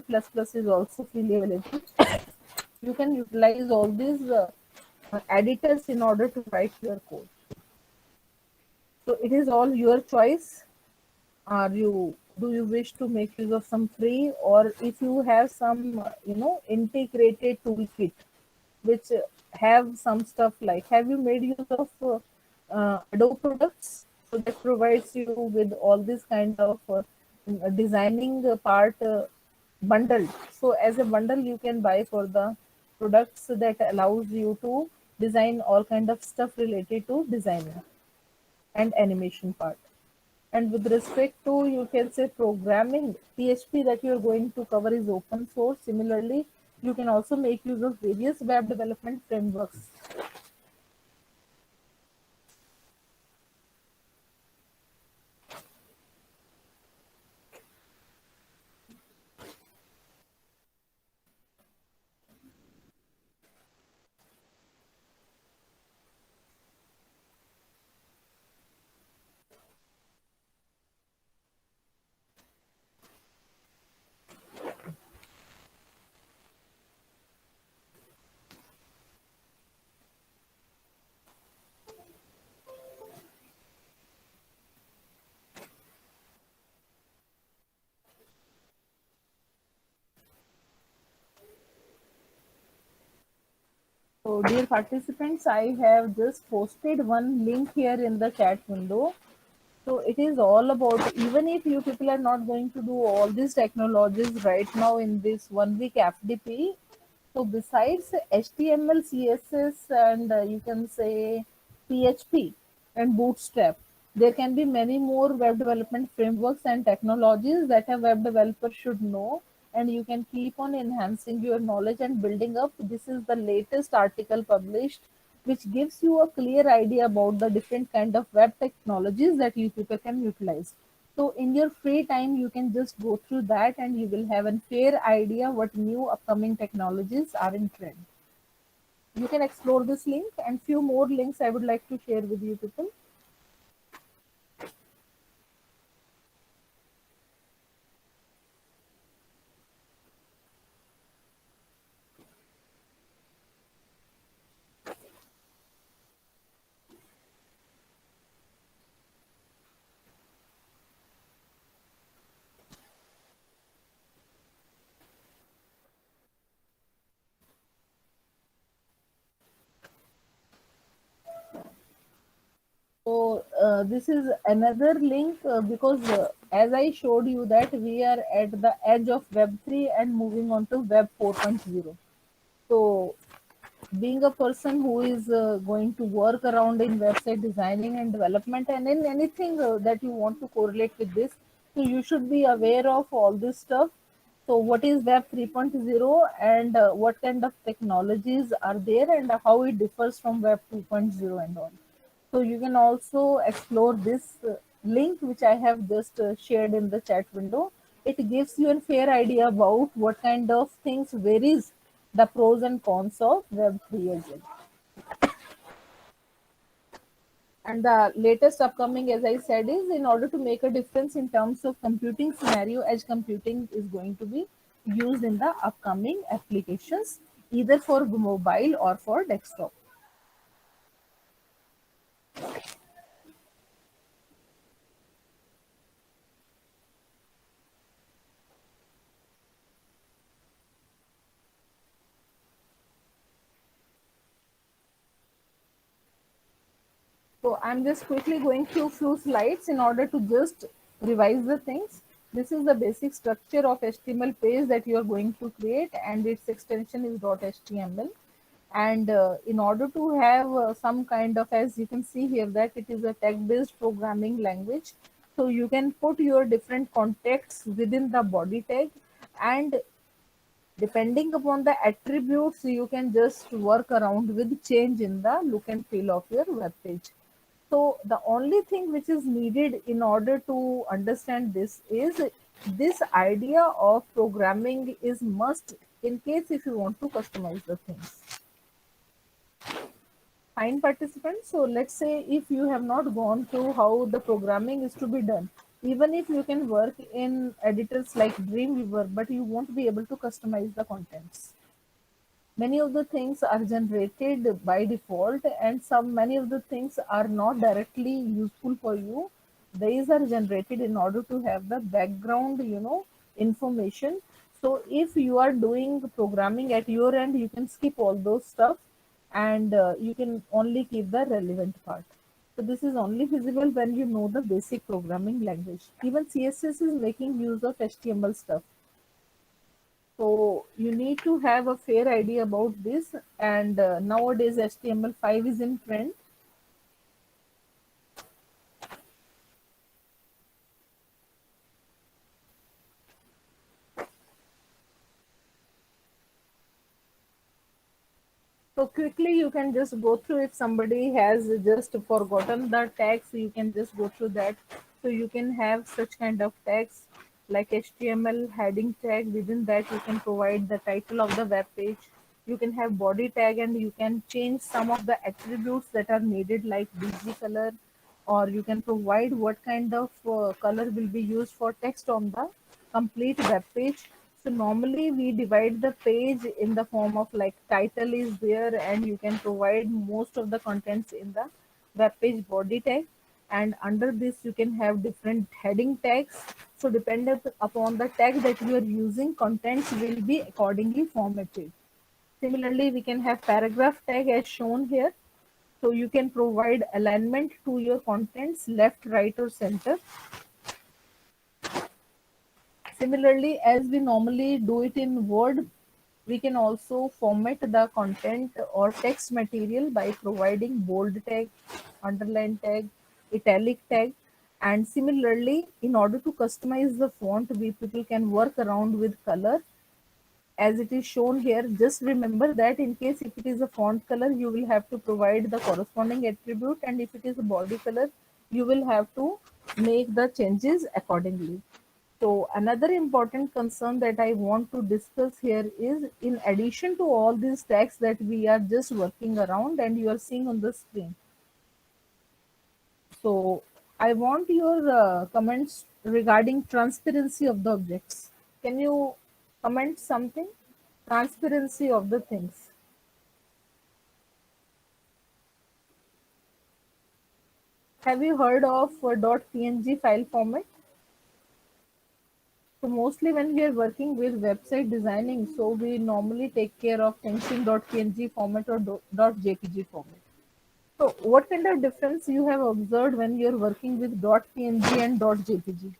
plus plus is also freely available. You can utilize all these editors in order to write your code. So it is all your choice. Are you Do you wish to make use of some free, or if you have some integrated toolkit which have some stuff like, have you made use of Adobe products? So that provides you with all this kind of designing part bundled. So as a bundle, you can buy for the products that allows you to design all kind of stuff related to designing and animation part. And with respect to, you can say, programming, PHP that you're going to cover is open source. Similarly, you can also make use of various web development frameworks. So, dear participants, I have just posted one link here in the chat window. So, it is all about, even if you people are not going to do all these technologies right now in this 1 week FDP, so besides HTML, CSS, and you can say PHP and Bootstrap, there can be many more web development frameworks and technologies that a web developer should know, and you can keep on enhancing your knowledge and building up. This is the latest article published, which gives you a clear idea about the different kind of web technologies that you people can utilize. So in your free time, you can just go through that and you will have a fair idea what new upcoming technologies are in trend. You can explore this link and few more links I would like to share with you people. So this is another link because as I showed you that we are at the edge of Web 3 and moving on to Web 4.0. So being a person who is going to work around in website designing and development and in anything that you want to correlate with this, so you should be aware of all this stuff. So what is Web 3.0 and what kind of technologies are there and how it differs from Web 2.0 and all. So you can also explore this link which I have just shared in the chat window. It gives you a fair idea about what kind of things varies the pros and cons of Web3 as well. And the latest upcoming, as I said, is in order to make a difference in terms of computing scenario, edge computing is going to be used in the upcoming applications, either for mobile or for desktop. So I'm just quickly going through few slides in order to just revise the things. This is the basic structure of HTML page that you are going to create, and its extension is .html. And in order to have some kind of, as you can see here, that it is a tag-based programming language. So you can put your different contexts within the body tag, and depending upon the attributes, you can just work around with change in the look and feel of your web page. So the only thing which is needed in order to understand this is this idea of programming is must in case if you want to customize the things. Fine, participants. So let's say if you have not gone through how the programming is to be done, even if you can work in editors like Dreamweaver, but you won't be able to customize the contents. Many of the things are generated by default, and some many of the things are not directly useful for you. These are generated in order to have the background, information. So if you are doing programming at your end, you can skip all those stuff, and you can only keep the relevant part. So this is only visible when you know the basic programming language. Even CSS is making use of HTML stuff. So you need to have a fair idea about this. And nowadays HTML5 is in trend. So quickly you can just go through, if somebody has just forgotten the tags, you can just go through that. So you can have such kind of tags like HTML heading tag. Within that you can provide the title of the web page. You can have body tag and you can change some of the attributes that are needed like BG color, or you can provide what kind of color will be used for text on the complete web page. So normally we divide the page in the form of like title is there, and you can provide most of the contents in the web page body tag, and under this you can have different heading tags. So depending upon the tag that you are using, contents will be accordingly formatted. Similarly, we can have paragraph tag as shown here. So you can provide alignment to your contents left, right, or center. Similarly, as we normally do it in Word, we can also format the content or text material by providing bold tag, underline tag, italic tag. And similarly, in order to customize the font, we people can work around with color as it is shown here. Just remember that in case if it is a font color, you will have to provide the corresponding attribute, and if it is a body color, you will have to make the changes accordingly. So another important concern that I want to discuss here is, in addition to all these tags that we are just working around and you are seeing on the screen, so I want your comments regarding transparency of the objects. Can you comment something? Transparency of the things. Have you heard of .png file format? So mostly when we are working with website designing, so we normally take care of things in .png format or .jpg format. So what kind of difference you have observed when you're working with .png and .jpg?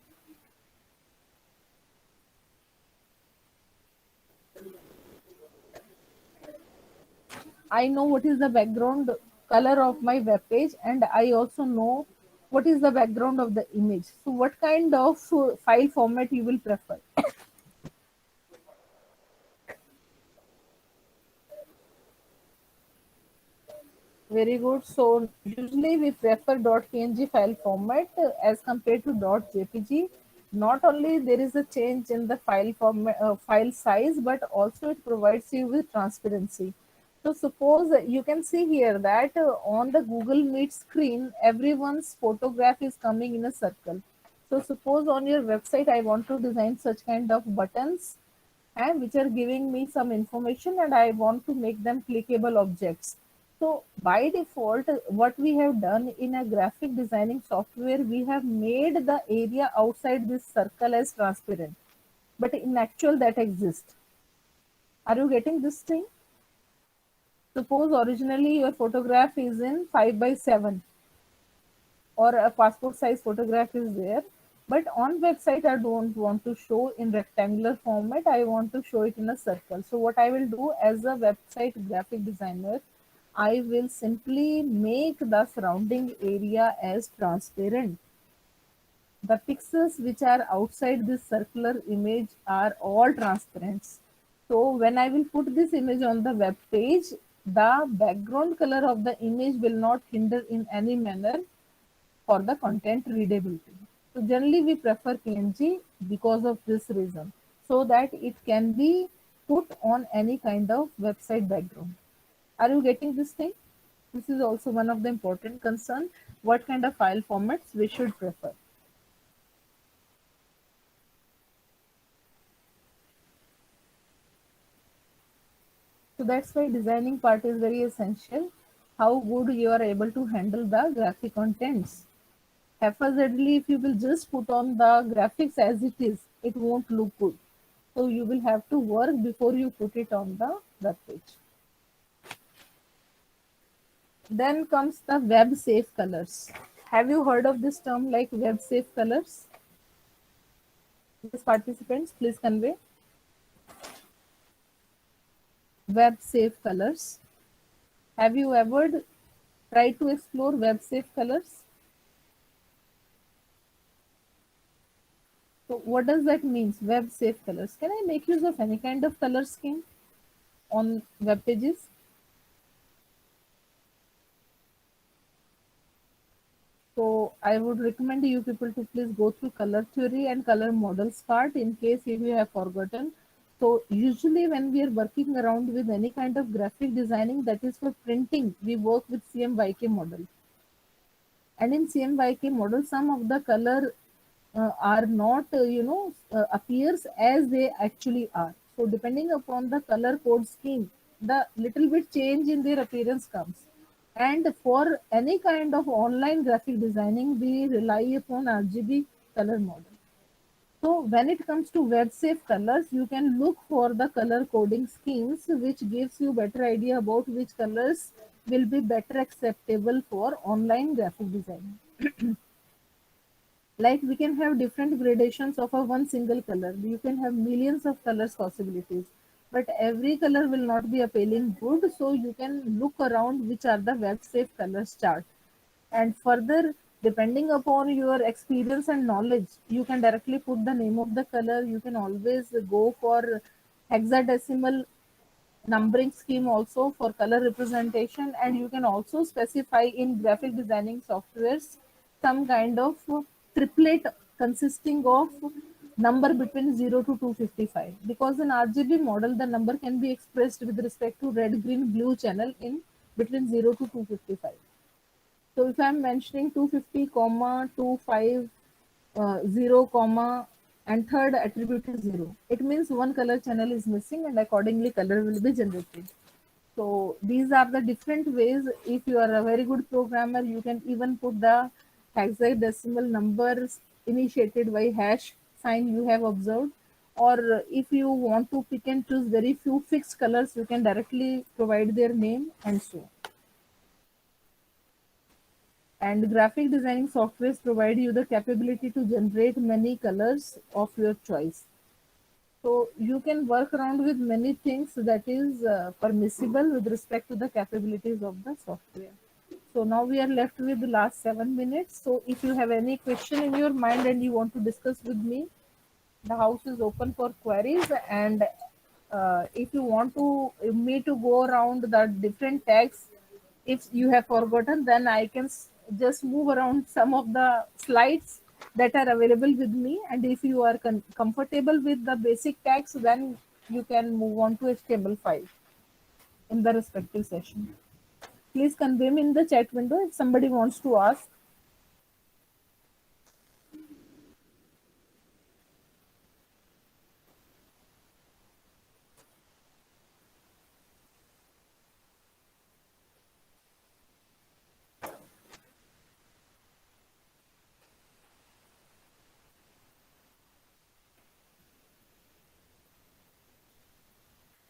I know what is the background color of my web page, and I also know what is the background of the image. So what kind of file format you will prefer? Very good. So usually we prefer .png file format as compared to .jpg. Not only there is a change in the file format, file size, but also it provides you with transparency. So suppose you can see here that on the Google Meet screen, everyone's photograph is coming in a circle. So suppose on your website, I want to design such kind of buttons and which are giving me some information, and I want to make them clickable objects. So by default, what we have done in a graphic designing software, we have made the area outside this circle as transparent. But in actual that exists. Are you getting this thing? Suppose originally your photograph is in 5 by 7 or a passport size photograph is there, but on website I don't want to show in rectangular format, I want to show it in a circle. So what I will do as a website graphic designer, I will simply make the surrounding area as transparent. The pixels which are outside this circular image are all transparent. So when I will put this image on the web page, the background color of the image will not hinder in any manner for the content readability. So generally we prefer PNG because of this reason, so that it can be put on any kind of website background. Are you getting this thing? This is also one of the important concern, what kind of file formats we should prefer. So that's why designing part is very essential. How good you are able to handle the graphic contents. Haphazardly, if you will just put on the graphics as it is, it won't look good. So you will have to work before you put it on the web page. Then comes the web safe colors. Have you heard of this term like web safe colors? Yes, participants, please convey. Web safe colors. Have you ever tried to explore web safe colors? So what does that mean? Web safe colors. Can I make use of any kind of color scheme on web pages? So I would recommend you people to please go through color theory and color models part in case if you have forgotten. So usually when we are working around with any kind of graphic designing that is for printing, we work with CMYK model. And in CMYK model, some of the color are not, appears as they actually are. So depending upon the color code scheme, the little bit change in their appearance comes. And for any kind of online graphic designing, we rely upon RGB color model. So when it comes to web safe colors, you can look for the color coding schemes, which gives you better idea about which colors will be better acceptable for online graphic design. Like we can have different gradations of a one single color. You can have millions of colors possibilities, but every color will not be appealing good. So you can look around which are the web safe colors chart. And further, depending upon your experience and knowledge, you can directly put the name of the color. You can always go for hexadecimal numbering scheme also for color representation, and you can also specify in graphic designing softwares some kind of triplet consisting of number between 0 to 255, because in RGB model the number can be expressed with respect to red, green, blue channel in between 0 to 255. So if I'm mentioning 250 comma 25 0 comma and third attribute is 0, it means one color channel is missing and accordingly color will be generated. So these are the different ways. If you are a very good programmer, you can even put the hexadecimal numbers initiated by hash sign you have observed. Or if you want to pick and choose very few fixed colors, you can directly provide their name and so on. And graphic designing softwares provide you the capability to generate many colors of your choice. So you can work around with many things that is permissible with respect to the capabilities of the software. So now we are left with the last 7 minutes. So if you have any question in your mind and you want to discuss with me, the house is open for queries. And if you want to me to go around the different tags, if you have forgotten, then I can just move around some of the slides that are available with me. And if you are comfortable with the basic tags, then you can move on to HTML5 in the respective session. Please convey me in the chat window if somebody wants to ask.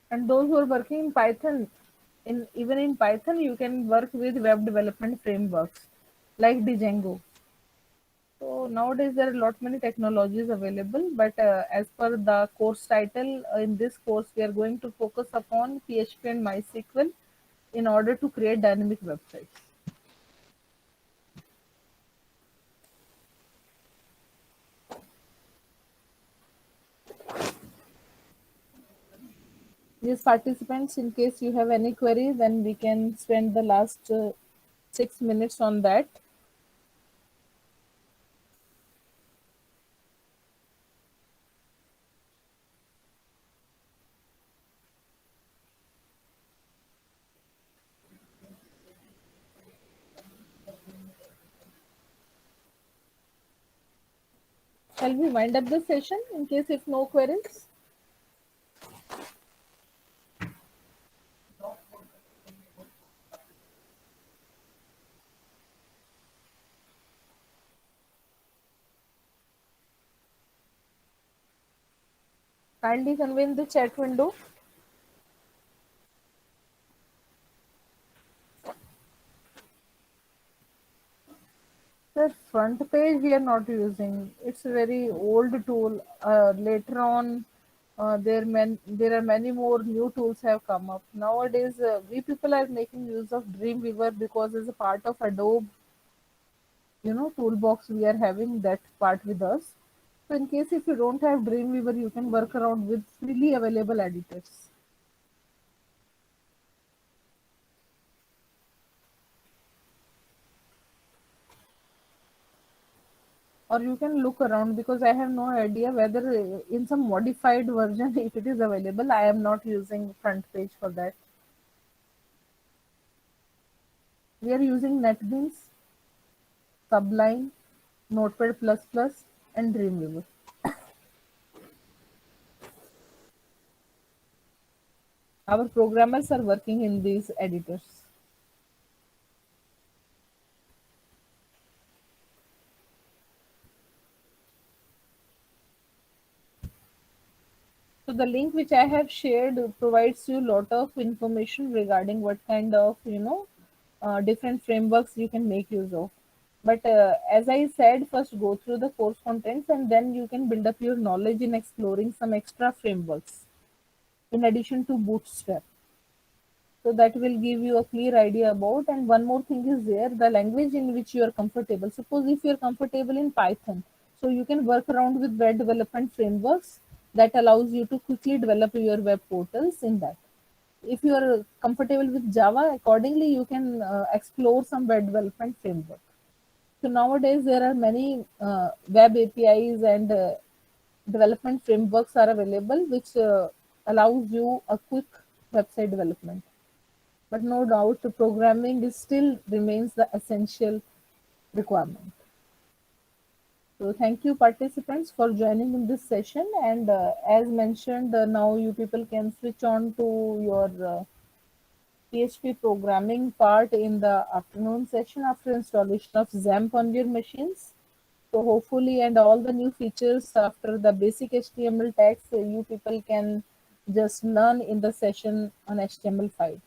And those who are working in Python, in even in Python, you can work with web development frameworks like Django. So nowadays there are a lot many technologies available, but as per the course title, in this course we are going to focus upon PHP and MySQL in order to create dynamic websites. Yes, participants, in case you have any query, then we can spend the last 6 minutes on that. Shall we wind up the session in case if no queries? Kindly convey in the chat window. The front page we are not using. It's a very old tool. Later on, there are many more new tools have come up. Nowadays, we people are making use of Dreamweaver because as a part of Adobe, toolbox, we are having that part with us. So in case if you don't have Dreamweaver, you can work around with freely available editors. Or you can look around, because I have no idea whether in some modified version if it is available. I am not using front page for that. We are using NetBeans, Sublime, Notepad++, and Dreamweaver. Our programmers are working in these editors. So the link which I have shared provides you a lot of information regarding what kind of different frameworks you can make use of. But as I said, first go through the course contents and then you can build up your knowledge in exploring some extra frameworks in addition to Bootstrap. So that will give you a clear idea about. And one more thing is there, the language in which you are comfortable. Suppose if you are comfortable in Python, so you can work around with web development frameworks that allows you to quickly develop your web portals in that. If you are comfortable with Java, accordingly you can explore some web development framework. So nowadays there are many web APIs and development frameworks are available which allows you a quick website development. But no doubt, programming is still remains the essential requirement. So thank you participants for joining in this session. And as mentioned, now you people can switch on to your PHP programming part in the afternoon session after installation of XAMPP on your machines. So hopefully, and all the new features after the basic HTML tags, you people can just learn in the session on HTML5.